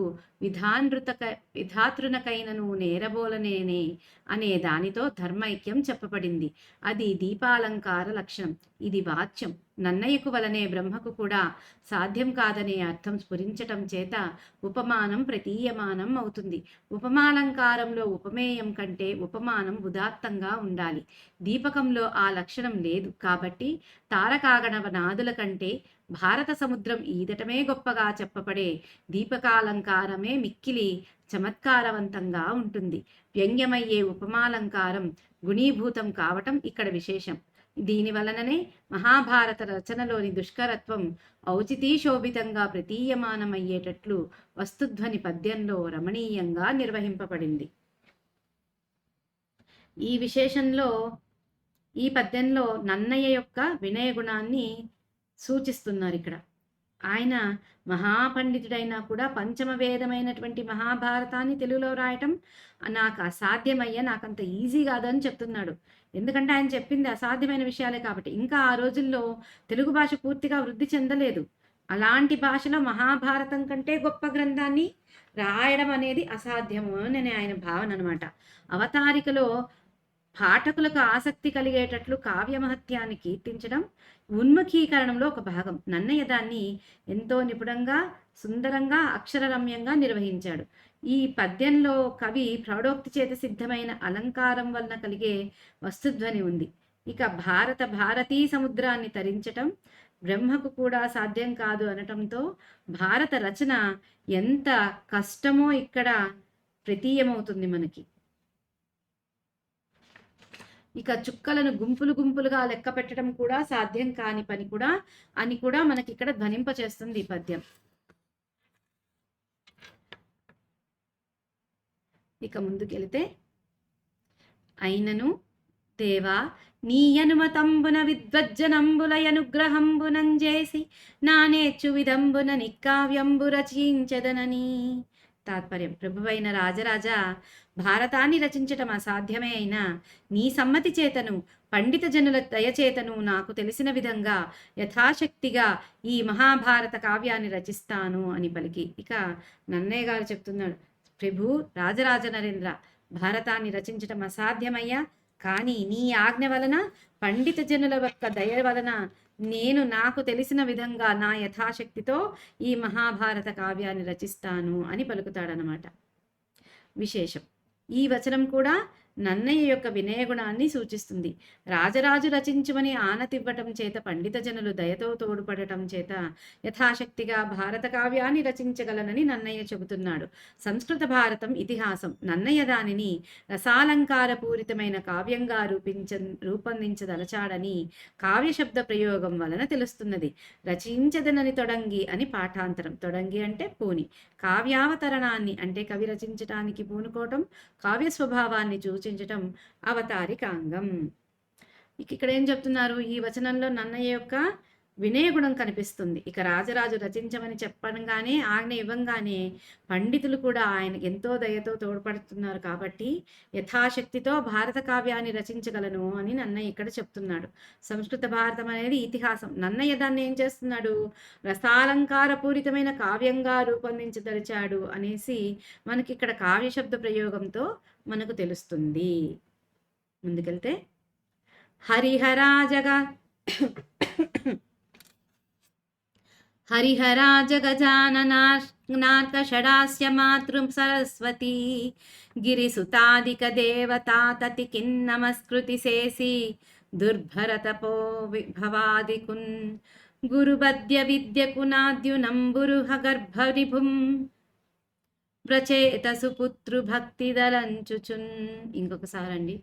విధాతృనకైనను నేరబోలనేనే అనే దానితో ధర్మైక్యం చెప్పబడింది. అది దీపాలంకార లక్షణం. ఇది వాచ్యం. నన్నయ్యకు వలనే బ్రహ్మకు కూడా సాధ్యం కాదనే అర్థం స్ఫురించటం చేత ఉపమానం ప్రతీయమానం అవుతుంది. ఉపమాలంకారంలో ఉపమేయం కంటే ఉపమానం ఉదాత్తంగా ఉండాలి. దీపకంలో ఆ లక్షణం లేదు కాబట్టి తారకాగణవ నాదుల కంటే భారత సముద్రం ఈదటమే గొప్పగా చెప్పబడే దీపకాలంకారమే మిక్కిలి చమత్కారవంతంగా ఉంటుంది. వ్యంగ్యమయ్యే ఉపమాలంకారం గుణీభూతం కావటం ఇక్కడ విశేషం. దీని వలననే మహాభారత రచనలోని దుష్కరత్వం ఔచితీశోభితంగా ప్రతీయమానమయ్యేటట్లు వస్తుధ్వని పద్యంలో రమణీయంగా నిర్వహింపబడింది. ఈ పద్యంలో నన్నయ్య యొక్క వినయ గుణాన్ని సూచిస్తున్నారు. ఇక్కడ ఆయన మహాపండితుడైనా కూడా పంచమ వేదమైనటువంటి మహాభారతాన్ని తెలుగులో రాయటం నాకు అసాధ్యమయ్యా, నాకంత ఈజీ కాదని చెప్తున్నాడు. ఎందుకంటే ఆయన చెప్పింది అసాధ్యమైన విషయాలే కాబట్టి. ఇంకా ఆ రోజుల్లో తెలుగు భాష పూర్తిగా వృద్ధి చెందలేదు. అలాంటి భాషలో మహాభారతం కంటే గొప్ప గ్రంథాన్ని రాయడం అనేది అసాధ్యము అని ఆయన భావన అనమాట. అవతారికలో పాఠకులకు ఆసక్తి కలిగేటట్లు కావ్యమహత్యాన్ని కీర్తించడం ఉన్ముఖీకరణంలో ఒక భాగం. నన్నయ్య దాన్ని ఎంతో నిపుణంగా, సుందరంగా, అక్షరరమ్యంగా నిర్వహించాడు. ఈ పద్యంలో కవి ప్రౌఢోక్తి చేత సిద్ధమైన అలంకారం వలన కలిగే వస్తుధ్వని ఉంది. ఇక భారతీ సముద్రాన్ని తరించటం బ్రహ్మకు కూడా సాధ్యం కాదు అనటంతో భారత రచన ఎంత కష్టమో ఇక్కడ ప్రతీయమవుతుంది మనకి. ఇక చుక్కలను గుంపులుగా లెక్క పెట్టడం కూడా సాధ్యం కాని పని కూడా అని కూడా మనకి ఇక్కడ ధ్వనింపచేస్తుంది ఈ పద్యం. ఇక ముందుకెళితే, అయినను దేవా నీ అనుమతంబున విద్వజ్జనంబులయనుగ్రహంబునంజేసి నానేచ్చు విధంబున నిక్కావ్యంబు రచించదనని. తాత్పర్యం: ప్రభువైన రాజరాజా, భారతాన్ని రచించటం అసాధ్యమే అయినా నీ సమ్మతి చేతను, పండిత జనుల దయచేతను నాకు తెలిసిన విధంగా యథాశక్తిగా ఈ మహాభారత కావ్యాన్ని రచిస్తాను అని పలికి. ఇక నన్నయ్య గారు చెప్తున్నాడు, ప్రభు రాజరాజ నరేంద్ర, భారతాన్ని రచించటం అసాధ్యమయ్యా, కానీ నీ ఆజ్ఞ వలన, పండిత జనుల యొక్క దయ వలన నేను నాకు తెలిసిన విధంగా నా యథాశక్తితో ఈ మహాభారత కావ్యాన్ని రచిస్తాను అని పలుకుతాడనమాట. విశేషం: ఈ వచనం కూడా నన్నయ్య యొక్క వినయగుణాన్ని సూచిస్తుంది. రాజరాజు రచించుమని ఆనతివ్వటం చేత, పండిత జనులు దయతో తోడ్పడటం చేత యథాశక్తిగా భారత కావ్యాన్ని రచించగలనని నన్నయ్య చెబుతున్నాడు. సంస్కృత భారతం ఇతిహాసం. నన్నయ్య దానిని రసాలంకారపూరితమైన కావ్యంగా రూపొందించదలచాడని కావ్యశబ్ద ప్రయోగం వలన తెలుస్తున్నది. రచించదనని తొడంగి అని పాఠాంతరం. తొడంగి అంటే పూని. కావ్యావతరణాన్ని అంటే కవి రచించటానికి పూనుకోవటం, కావ్య స్వభావాన్ని సూచించటం అవతారికాంగం. ఇక్కడ ఏం చెప్తున్నారు? ఈ వచనంలో నన్నయ్య యొక్క వినయగుణం కనిపిస్తుంది. ఇక రాజరాజు రచించమని చెప్పడంగానే, ఆజ్ఞ ఇవ్వంగానే పండితులు కూడా ఆయన ఎంతో దయతో తోడ్పడుతున్నారు కాబట్టి యథాశక్తితో భారత కావ్యాన్ని రచించగలను అని నన్నయ్య ఇక్కడ చెప్తున్నాడు. సంస్కృత భారతం అనేది ఇతిహాసం. నన్నయ్య దాన్ని ఏం చేస్తున్నాడు? రసాలంకారపూరితమైన కావ్యంగా రూపొందించదలిచాడు అనేసి మనకి ఇక్కడ కావ్యశబ్ద ప్రయోగంతో మనకు తెలుస్తుంది. ముందుకెళ్తే, హరిహరా జగజాననార్కషడాస్య మాతృ సరస్వతీ గిరిసుతాదిక దేవతా తతి కిన్నమస్కృతి శేసి దుర్భరతపో విభవాదికున్ గురుబద్య విద్యకునాద్యునంబురుహ గర్భరిభుం వ్రచేతసు పుత్రు భక్తిదలంచుచున్. ఇంకొకసారండి.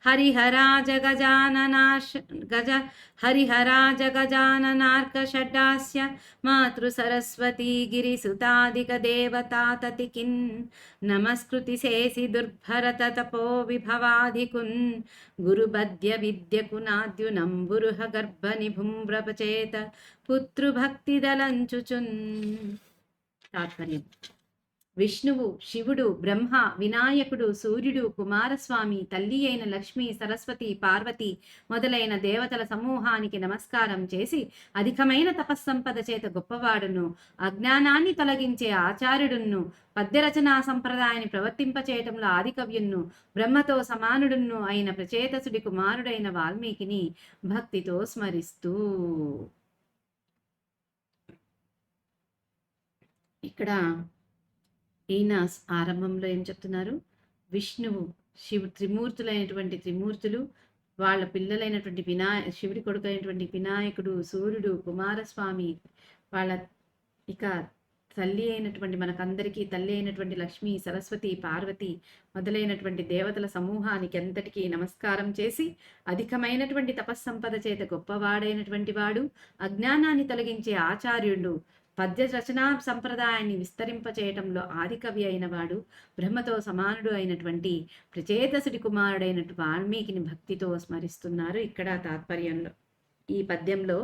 హరిహరా జగజాననార్కషడాస్య మాతృ సరస్వతీ గిరిసుతాదిక దేవతా తతి కిన్ నమస్కృతి శేసి దుర్భరత తపో విభవాధికున్ గురుబద్య విద్యకునాద్యునంబురుహ గర్భనిభుం వ్రపచేత పుతృభక్తిదలంచుచున్. తాత్పర్యం: విష్ణువు, శివుడు, బ్రహ్మ, వినాయకుడు, సూర్యుడు, కుమారస్వామి, తల్లి అయిన లక్ష్మి, సరస్వతి, పార్వతి మొదలైన దేవతల సమూహానికి నమస్కారం చేసి అధికమైన తపస్సంపద చేత గొప్పవాడును, అజ్ఞానాన్ని తొలగించే ఆచార్యుడును, పద్యరచనా సంప్రదాయాన్ని ప్రవర్తింపచేయటంలో ఆదికవ్యును, బ్రహ్మతో సమానుడును అయిన ప్రచేతసుడి కుమారుడైన వాల్మీకిని భక్తితో స్మరిస్తూ. ఇక్కడ ఈయన ఆరంభంలో ఏం చెప్తున్నారు? విష్ణువు, త్రిమూర్తులైనటువంటి త్రిమూర్తులు, వాళ్ళ పిల్లలైనటువంటి శివుడి కొడుకు అయినటువంటి వినాయకుడు, సూర్యుడు, కుమారస్వామి, వాళ్ళ ఇక తల్లి అయినటువంటి మనకందరికీ తల్లి అయినటువంటి లక్ష్మి, సరస్వతి, పార్వతి మొదలైనటువంటి దేవతల సమూహానికి అంతటికీ నమస్కారం చేసి అధికమైనటువంటి తపస్సంపద చేత గొప్పవాడైనటువంటి వాడు, అజ్ఞానాన్ని తొలగించే ఆచార్యుడు, పద్య రచనా సంప్రదాయాన్ని విస్తరింపచేయటంలో ఆదికవి అయిన వాడు, బ్రహ్మతో సమానుడు అయినటువంటి ప్రచేతసుడి కుమారుడైనటువంటి వాల్మీకిని భక్తితో స్మరిస్తున్నారు ఇక్కడ తాత్పర్యంలో. ఈ పద్యంలో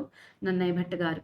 నన్నయ్య భట్ట గారు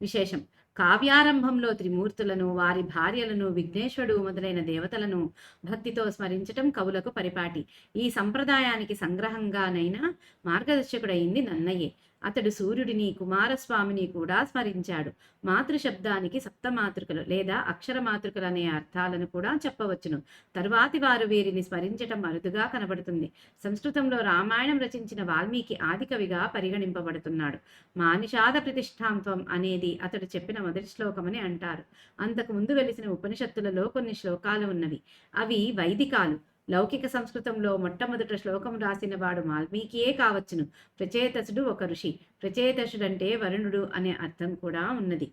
విశేషం. కావ్యారంభంలో త్రిమూర్తులను, వారి భార్యలను, విఘ్నేశ్వరుడు మొదలైన దేవతలను భక్తితో స్మరించటం కవులకు పరిపాటి. ఈ సంప్రదాయానికి సంగ్రహంగానైనా మార్గదర్శకుడైంది నన్నయ్యే. అతడు సూర్యుడిని, కుమారస్వామిని కూడా స్మరించాడు. మాతృశబ్దానికి సప్తమాతృకలు లేదా అక్షరమాతృకలు అనే అర్థాలను కూడా చెప్పవచ్చును. తరువాతి వారు వీరిని స్మరించటం అరుదుగా కనబడుతుంది. సంస్కృతంలో రామాయణం రచించిన వాల్మీకి ఆదికవిగా పరిగణింపబడుతున్నాడు. మానిషాద ప్రతిష్టాంత్వం అనేది అతడు చెప్పిన మొదటి శ్లోకమని అంటారు. అంతకు ముందు వెలిసిన ఉపనిషత్తులలో కొన్ని శ్లోకాలు ఉన్నవి. అవి వైదికాలు. లౌకిక సంస్కృతంలో మొట్టమొదట శ్లోకం రాసిన వాడు వాల్మీకియే కావచ్చును. ప్రచేతసుడు ఒక ఋషి. ప్రచేతసుడంటే వరుణుడు అనే అర్థం కూడా ఉన్నది.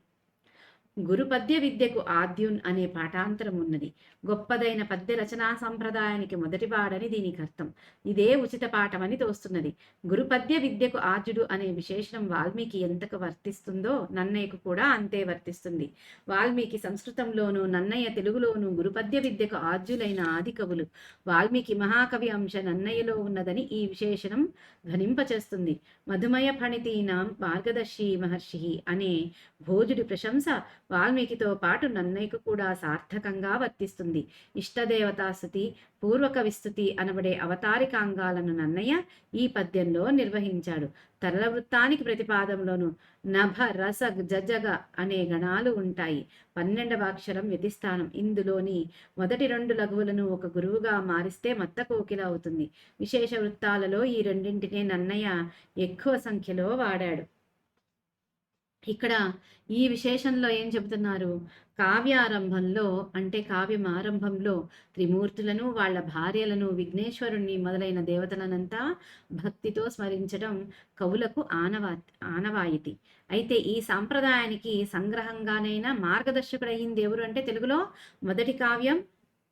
గురుపద్య విద్యకు ఆద్యున్ అనే పాఠాంతరం ఉన్నది. గొప్పదైన పద్య రచనా సంప్రదాయానికి మొదటివాడని దీనికి అర్థం. ఇదే ఉచిత పాఠమని తోస్తున్నది. గురుపద్య విద్యకు ఆద్యుడు అనే విశేషణం వాల్మీకి ఎంతకు వర్తిస్తుందో నన్నయ్యకు కూడా అంతే వర్తిస్తుంది. వాల్మీకి సంస్కృతంలోనూ, నన్నయ్య తెలుగులోనూ గురుపద్య విద్యకు ఆద్యులైన ఆది కవులు. వాల్మీకి మహాకవి అంశ నన్నయ్యలో ఉన్నదని ఈ విశేషణం ధ్వనింపచేస్తుంది. మధుమయ ఫణితీనాం మార్గదర్శి మహర్షి అనే భోజుడి ప్రశంస వాల్మీకితో పాటు నన్నయ్యకు కూడా సార్థకంగా వర్తిస్తుంది. ఇష్టదేవతాస్తుతి, పూర్వక విస్తుతి అనబడే అవతారికాంగాలను నన్నయ్య ఈ పద్యంలో నిర్వహించాడు. తరల వృత్తానికి ప్రతిపాదంలోను నభ, రస, జజగ అనే గణాలు ఉంటాయి. 12వ అక్షరం వ్యతిస్థానం. ఇందులోని మొదటి 2 లఘువులను ఒక గురువుగా మారిస్తే మత్త కోకిల అవుతుంది. విశేష వృత్తాలలో ఈ రెండింటినే నన్నయ్య ఎక్కువ సంఖ్యలో వాడాడు. ఇక్కడ ఈ విశేషంలో ఏం చెబుతున్నారు? కావ్యారంభంలో అంటే కావ్యం ఆరంభంలో త్రిమూర్తులను, వాళ్ళ భార్యలను, విఘ్నేశ్వరుణ్ణి మొదలైన దేవతలనంతా భక్తితో స్మరించడం కవులకు ఆనవాయితీ. అయితే ఈ సాంప్రదాయానికి సంగ్రహంగానైనా మార్గదర్శకుడయింది ఎవరు అంటే తెలుగులో మొదటి కావ్యం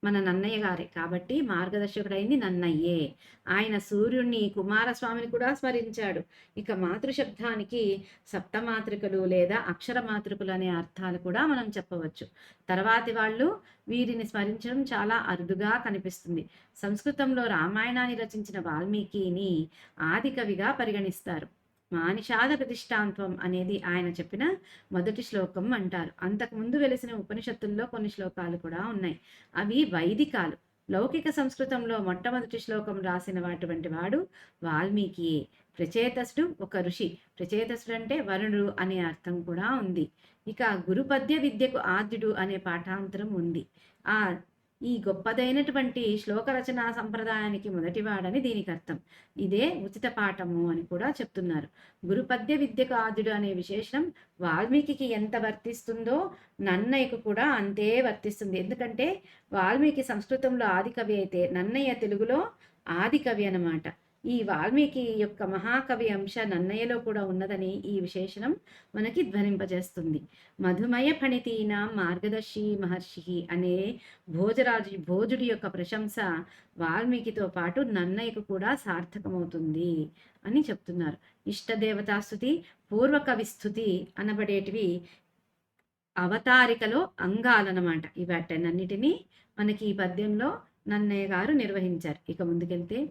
మన నన్నయ్య గారే. కాబట్టి మార్గదర్శకుడైంది నన్నయ్యే. ఆయన సూర్యుణ్ణి, కుమారస్వామిని కూడా స్మరించాడు. ఇక మాతృశబ్దానికి సప్తమాతృకలు లేదా అక్షరమాతృకలు అనే అర్థాలు కూడా మనం చెప్పవచ్చు. తర్వాతి వాళ్ళు వీరిని స్మరించడం చాలా అరుదుగా కనిపిస్తుంది. సంస్కృతంలో రామాయణాన్ని రచించిన వాల్మీకిని ఆదికవిగా పరిగణిస్తారు. మానిషాద ప్రతిష్టాంత్వం అనేది ఆయన చెప్పిన మొదటి శ్లోకం అంటారు. అంతకుముందు వెలిసిన ఉపనిషత్తుల్లో కొన్ని శ్లోకాలు కూడా ఉన్నాయి. అవి వైదికాలు. లౌకిక సంస్కృతంలో మొట్టమొదటి శ్లోకం రాసిన వాడు వాల్మీకియే. ప్రచేతసుడు ఒక ఋషి. ప్రచేతసుడు అంటే వరుణుడు అనే అర్థం కూడా ఉంది. ఇక గురుపద్య విద్యకు ఆద్యుడు అనే పాఠాంతరం ఉంది. ఈ గొప్పదైనటువంటి శ్లోకరచనా సంప్రదాయానికి మొదటివాడని దీనికి అర్థం. ఇదే ఉచిత పాఠము అని కూడా చెప్తున్నారు. గురుపద్య విద్యకు ఆద్యుడు అనే విశేషణం వాల్మీకి ఎంత వర్తిస్తుందో నన్నయ్యకు కూడా అంతే వర్తిస్తుంది. ఎందుకంటే వాల్మీకి సంస్కృతంలో ఆదికవి అయితే నన్నయ్య తెలుగులో ఆదికవి అన్నమాట. ఈ వాల్మీకి యొక్క మహాకవి అంశ నన్నయ్యలో కూడా ఉన్నదని ఈ విశేషణం మనకి ధ్వనింపజేస్తుంది. మధుమయ ఫణితీనా మార్గదర్శి మహర్షి అనే భోజుడి యొక్క ప్రశంస వాల్మీకితో పాటు నన్నయ్యకు కూడా సార్థకమవుతుంది అని చెప్తున్నారు. ఇష్టదేవతాస్తుతి, పూర్వకవిస్తుతి అనబడేటివి అవతారికలో అంగాలన్నమాట. ఇవాటన్నిటినీ మనకి ఈ పద్యంలో నన్నయ్య గారు నిర్వహించారు. ఇక ముందుకెళ్తే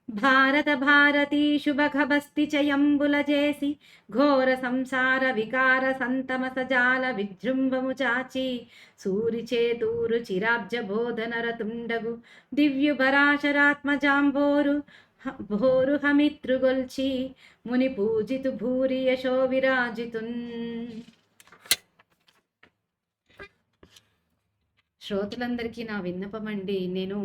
భారత భారతీ శుభఖబస్తి చయంబుల చేసి ఘోర సంసార వికార సంతమ సజాల విజృంభము చాచి సూరి చేతూరు చిరాబ్జ బోధన రతుండగు దివ్యు పరాశరాత్మజాంబోరు భోరు హమిత్రుగొల్చి ముని పూజితు భూరి యశో విరాజితున్. శ్రోతలందరికీ నా విన్నపం అండి, నేను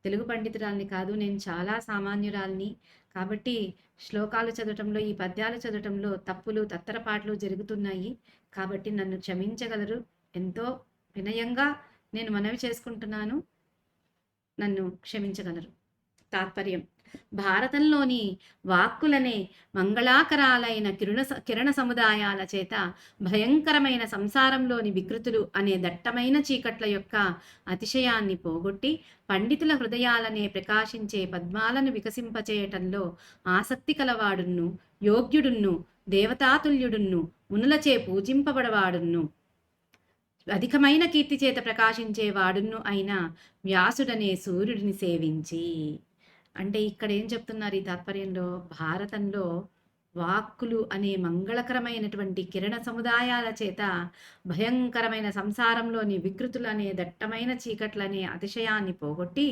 తెలుగు పండితురాల్ని కాదు, నేను చాలా సామాన్యురాల్ని. కాబట్టి శ్లోకాలు చదవటంలో, ఈ పద్యాలు చదవటంలో తప్పులు తత్తరపాట్లు జరుగుతున్నాయి. కాబట్టి నన్ను క్షమించగలరు. ఎంతో వినయంగా నేను మనవి చేసుకుంటున్నాను, నన్ను క్షమించగలరు. తాత్పర్యం: భారతంలోని వాక్కులనే మంగళాకరాలైన కిరణ సముదాయాల చేత భయంకరమైన సంసారంలోని వికృతులు అనే దట్టమైన చీకట్ల యొక్క అతిశయాన్ని పోగొట్టి పండితుల హృదయాలనే ప్రకాశించే పద్మాలను వికసింపచేయటంలో ఆసక్తి కలవాడున్ను, యోగ్యుడున్ను, దేవతాతుల్యుడున్ను, మునులచే పూజింపబడవాడున్ను, అధికమైన కీర్తి చేత ప్రకాశించేవాడున్ను అయిన వ్యాసుడనే సూర్యుడిని సేవించి. అంటే ఇక్కడ ఏం చెప్తున్నారు ఈ తాత్పర్యంలో? భారతంలో వాక్కులు అనే మంగళకరమైనటువంటి కిరణ సముదాయాల చేత భయంకరమైన సంసారంలోని వికృతులు అనే దట్టమైన చీకట్లనే అతిశయాన్ని పోగొట్టి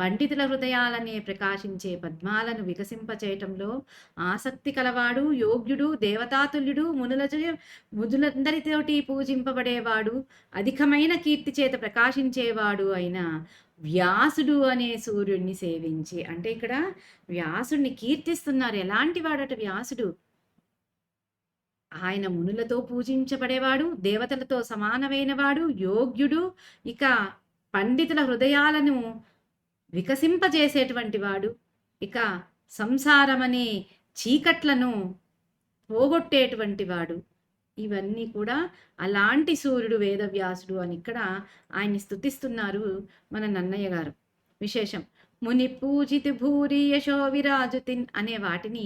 పండితుల హృదయాలనే ప్రకాశించే పద్మాలను వికసింపచేయటంలో ఆసక్తి కలవాడు, యోగ్యుడు, దేవతాతుల్యుడు, మునులందరితోటి పూజింపబడేవాడు, అధికమైన కీర్తి చేత ప్రకాశించేవాడు అయిన వ్యాసుడు అనే సూర్యుడిని సేవించి. అంటే ఇక్కడ వ్యాసుడిని కీర్తిస్తున్నారు. ఎలాంటి వాడట వ్యాసుడు? ఆయన మునులతో పూజించబడేవాడు, దేవతలతో సమానమైన వాడు, యోగ్యుడు, ఇక పండితుల హృదయాలను వికసింపజేసేటువంటి వాడు, ఇక సంసారమనే చీకట్లను పోగొట్టేటువంటి వాడు. ఇవన్నీ కూడా అలాంటి సూర్యుడు వేదవ్యాసుడు అని ఇక్కడ ఆయన్ని స్తుతిస్తున్నారు మన నన్నయ్య గారు. విశేషం: ముని పూజితి భూరి యశో విరాజుతిన్ అనే వాటిని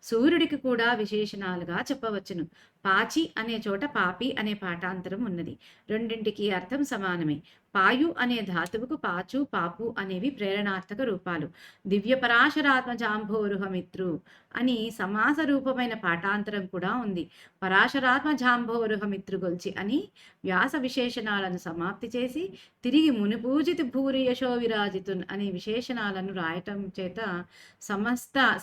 సూర్యుడికి కూడా విశేషణాలుగా చెప్పవచ్చును. పాచి అనే చోట పాపి అనే పాఠాంతరం ఉన్నది. రెండింటికి అర్థం సమానమే. పాయు అనే ధాతువుకు పాచు, పాపు అనేవి ప్రేరణార్థక రూపాలు. దివ్య పరాశరాత్మ జాంభోరుహమిత్రు అని సమాస రూపమైన పాఠాంతరం కూడా ఉంది. పరాశరాత్మ జాంభోరుహమిత్రుగొల్చి అని వ్యాస విశేషణాలను సమాప్తి చేసి తిరిగి మునిపూజితి భూరి యశో విరాజితున్ అనే విశేషణాలను రాయటం చేత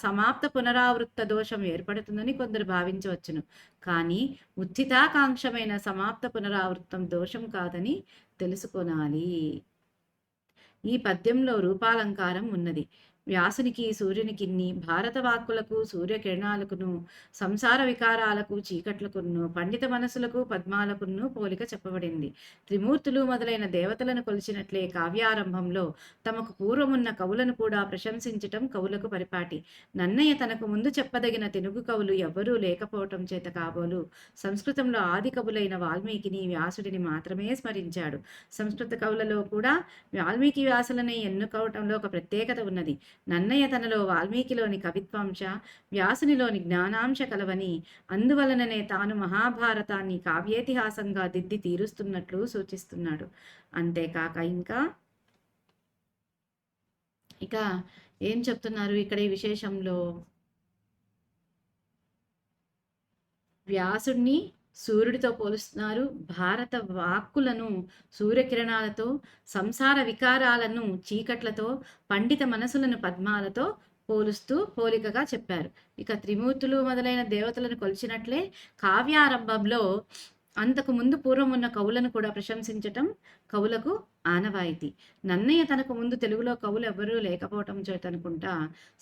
సమాప్త పునరావృత్త దోషం ఏర్పడుతుందని కొందరు భావించవచ్చును. కానీ ఉత్థితాకాంక్షమైన సమాప్త పునరావృత్తం దోషం కాదని తెలుసుకొనాలి. ఈ పద్యంలో రూపాలంకారం ఉన్నది. వ్యాసునికి, సూర్యునికిన్ని, భారత వాక్కులకు, సూర్యకిరణాలకును, సంసార వికారాలకు, చీకట్లకును, పండిత మనసులకు, పద్మాలకును పోలిక చెప్పబడింది. త్రిమూర్తులు మొదలైన దేవతలను కొలిచినట్లే కావ్యారంభంలో తమకు పూర్వమున్న కవులను కూడా ప్రశంసించటం కవులకు పరిపాటి. నన్నయ్య తనకు ముందు చెప్పదగిన తెలుగు కవులు ఎవ్వరూ లేకపోవటం చేత కాబోలు సంస్కృతంలో ఆది కవులైన వాల్మీకిని, వ్యాసుడిని మాత్రమే స్మరించాడు. సంస్కృత కవులలో కూడా వాల్మీకి వ్యాసులని ఎన్నుకోవటంలో ఒక ప్రత్యేకత ఉన్నది. నన్నయ్య తనలో వాల్మీకిలోని కవిత్వాంశ, వ్యాసునిలోని జ్ఞానాంశ కలవని, అందువలననే తాను మహాభారతాన్ని కావ్యేతిహాసంగా దిద్ది తీరుస్తున్నట్లు సూచిస్తున్నాడు. అంతేకాక ఇక ఏం చెప్తున్నారు ఇక్కడ ఈ విశేషంలో? వ్యాసుడిని సూర్యుడితో పోలుస్తున్నారు. భారత వాక్కులను సూర్యకిరణాలతో, సంసార వికారాలను చీకట్లతో, పండిత మనసులను పద్మాలతో పోలుస్తూ పోలికగా చెప్పారు. ఇక త్రిమూర్తులు మొదలైన దేవతలను కొలిచినట్లే కావ్యారంభంలో అంతకు ముందు పూర్వం ఉన్న కవులను కూడా ప్రశంసించటం కవులకు ఆనవాయితీ. నన్నయ్య తనకు ముందు తెలుగులో కవులు ఎవ్వరూ లేకపోవటం చేత అనుకుంటా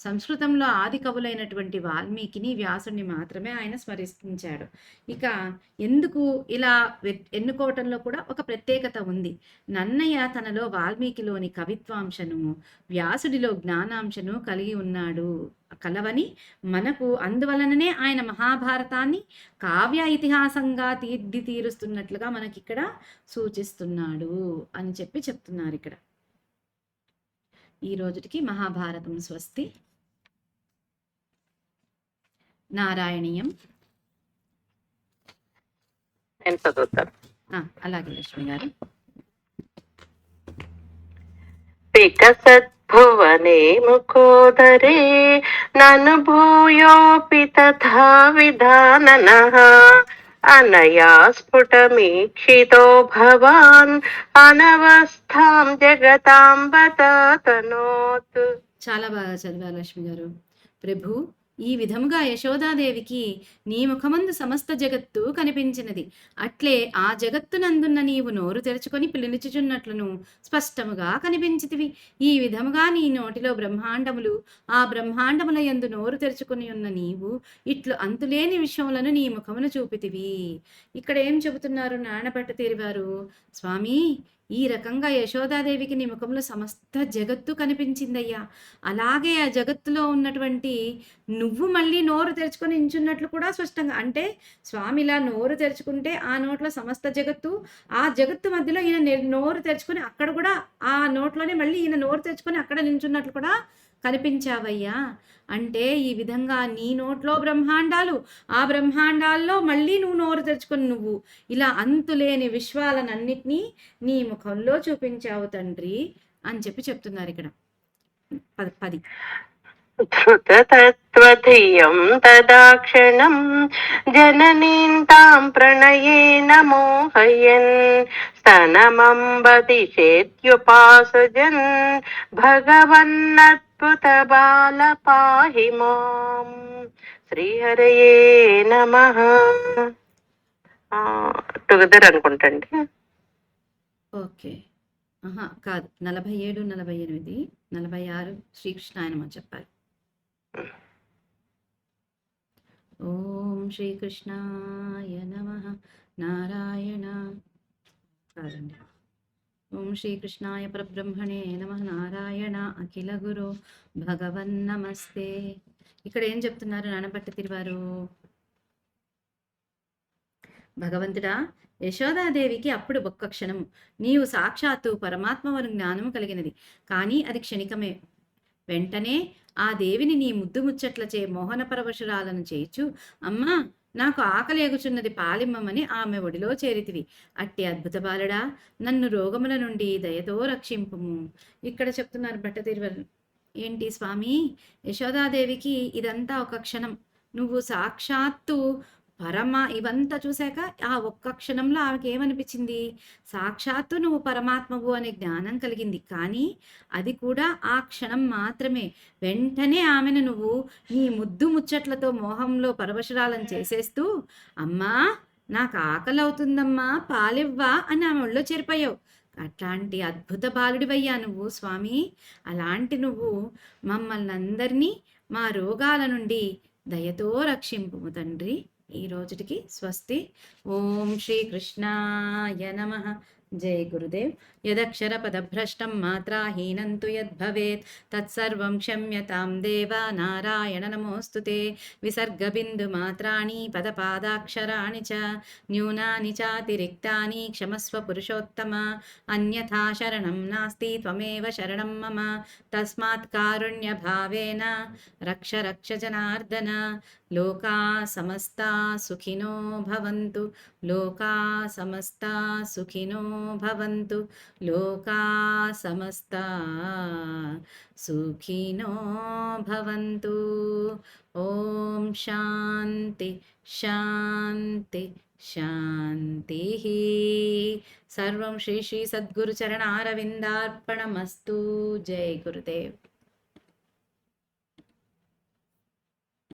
సంస్కృతంలో ఆది కవులైనటువంటి వాల్మీకిని, వ్యాసుని మాత్రమే ఆయన స్మరించాడు. ఇక ఎందుకు ఇలా ఎన్నుకోవటంలో కూడా ఒక ప్రత్యేకత ఉంది. నన్నయ్య తనలో వాల్మీకిలోని కవిత్వాంశను, వ్యాసుడిలో జ్ఞానాంశను కలిగి ఉన్నాడు కలవని మనకు, అందువలననే ఆయన మహాభారతాన్ని కావ్య ఇతిహాసంగా తీరుస్తున్నట్లుగా మనకిక్కడ సూచిస్తున్నాడు అని చెప్తున్నారు ఇక్కడ. ఈ రోజుకి మహాభారతం స్వస్తి. నారాయణీయం. అలాగే లక్ష్మి గారు. భువనే ముకోదరే నను భూయోపి తథా విధాననః అనయా స్ఫుటమీక్షితో భవాన్ అనవస్థాం జగతాం బత తనోత్. చాలా బాగా చదివారు లక్ష్మి గారు. ప్రభు, ఈ విధముగా యశోదాదేవికి నీ ముఖమందు సమస్త జగత్తు కనిపించినది. అట్లే ఆ జగత్తునందున్న నీవు నోరు తెరుచుకొని పిలుచుచున్నట్లును స్పష్టముగా కనిపించితివి. ఈ విధముగా నీ నోటిలో బ్రహ్మాండములు, ఆ బ్రహ్మాండముల యందు నోరు తెరుచుకొని ఉన్న నీవు ఇట్లు అంతులేని విషయములను నీ ముఖమును చూపితివి. ఇక్కడ ఏం చెబుతున్నారు నానబట్ట తీరివారు? స్వామి, ఈ రకంగా యశోదాదేవికి నీ ముఖంలో సమస్త జగత్తు కనిపించిందయ్యా. అలాగే ఆ జగత్తులో ఉన్నటువంటి నువ్వు మళ్ళీ నోరు తెరుచుకొని నించున్నట్లు కూడా స్పష్టంగా, అంటే స్వామి ఇలా నోరు తెరుచుకుంటే ఆ నోట్లో సమస్త జగత్తు, ఆ జగత్తు మధ్యలో ఈయన నోరు తెరుచుకొని అక్కడ కూడా ఆ నోట్లోనే మళ్ళీ ఈయన నోరు తెరుచుకొని అక్కడ నించున్నట్లు కూడా కనిపించావయ్యా. అంటే ఈ విధంగా నీ నోట్లో బ్రహ్మాండాలు, ఆ బ్రహ్మాండాల్లో మళ్ళీ నువ్వు నోరు తెరుచుకొని నువ్వు ఇలా అంతులేని విశ్వాలనన్నిటినీ నీ ముఖంలో చూపించావు తండ్రి అని చెప్పి చెప్తున్నారు ఇక్కడ. 10. ధృతతత్వధియం తదాక్షణం జననీం తాం ప్రణయేన మోహయన్ స్తనమంబదిశేత్యుపాసజన్ భగవన్నద్భుత బాల పాహి మాం. శ్రీహరయే నమః. టుగెదర్ అనుకుంటండి. ఓకే, కాదు, 47, 48, 46 శ్రీకృష్ణాయనమ చెప్పాలి. ఓం శ్రీకృష్ణాయ నమః. నారాయణ కాదండి. ఓం శ్రీకృష్ణాయ పరబ్రహ్మణే నమః. నారాయణ అఖిల గురు భగవన్ నమస్తే. ఇక్కడ ఏం చెప్తున్నారు నానబట్ట తిరువారు? భగవంతుడా, యశోదాదేవికి అప్పుడు ఒక్క క్షణము నీవు సాక్షాత్తు పరమాత్మవను జ్ఞానము కలిగినది, కానీ అది క్షణికమే. వెంటనే ఆ దేవిని నీ ముద్దు ముచ్చట్లచే మోహన పరవశురాలను చేయిచు, అమ్మా నాకు ఆకలి ఎగుచున్నది పాలిమ్మమని ఆమె ఒడిలో చేరితివి. అట్టి అద్భుత బాలుడా, నన్ను రోగముల నుండి దయతో రక్షింపుము. ఇక్కడ చెప్తున్నారు భట్ట తిరువరు. ఏంటి స్వామి, యశోదాదేవికి ఇదంతా ఒక క్షణం, నువ్వు సాక్షాత్తు ఇవంతా చూశాక ఆ ఒక్క క్షణంలో ఆమెకి ఏమనిపించింది? సాక్షాత్తు నువ్వు పరమాత్మవు అనే జ్ఞానం కలిగింది. కానీ అది కూడా ఆ క్షణం మాత్రమే. వెంటనే ఆమెను నువ్వు నీ ముద్దు ముచ్చట్లతో మోహంలో పరవశురాలను చేసేస్తూ, అమ్మా నాకు ఆకలి అవుతుందమ్మా పాలివ్వా అని ఆమె ఒళ్ళో చేరిపోయావు. అట్లాంటి అద్భుత బాలుడివయ్యా నువ్వు స్వామి. అలాంటి నువ్వు మమ్మల్ని అందరినీ మా రోగాల నుండి దయతో రక్షింపుము తండ్రి. ఈ రోజుటికి స్వస్తి. ఓం శ్రీకృష్ణాయ నమః. జై గురుదేవ్. యదక్షర పదభ్రష్టం మాత్రాహీనం తు యద్భవేత్ తత్సర్వం క్షమ్యతాం దేవ నారాయణ నమోస్తుతే. విసర్గబిందు మాత్రాణి పదపాదాక్షరాణి చ న్యూనాని చాతిరిక్తాని క్షమస్వ పురుషోత్తమ. అన్యథా శరణం నాస్తి త్వమేవ శరణం మమ. తస్మాత్ కారుణ్య భావేన రక్ష రక్ష జనార్దన. లోకా సమస్తా సుఖినో భవంతు. లోకా సమస్తా సుఖినో భవంతు. లోకా సమస్తా సుఖినో భవంతు. ఓం శాంతి శాంతి శాంతి. సర్వం శ్రీ శ్రీ సద్గురు చరణారవిందార్పణమస్తు. జై గురుదేవ్.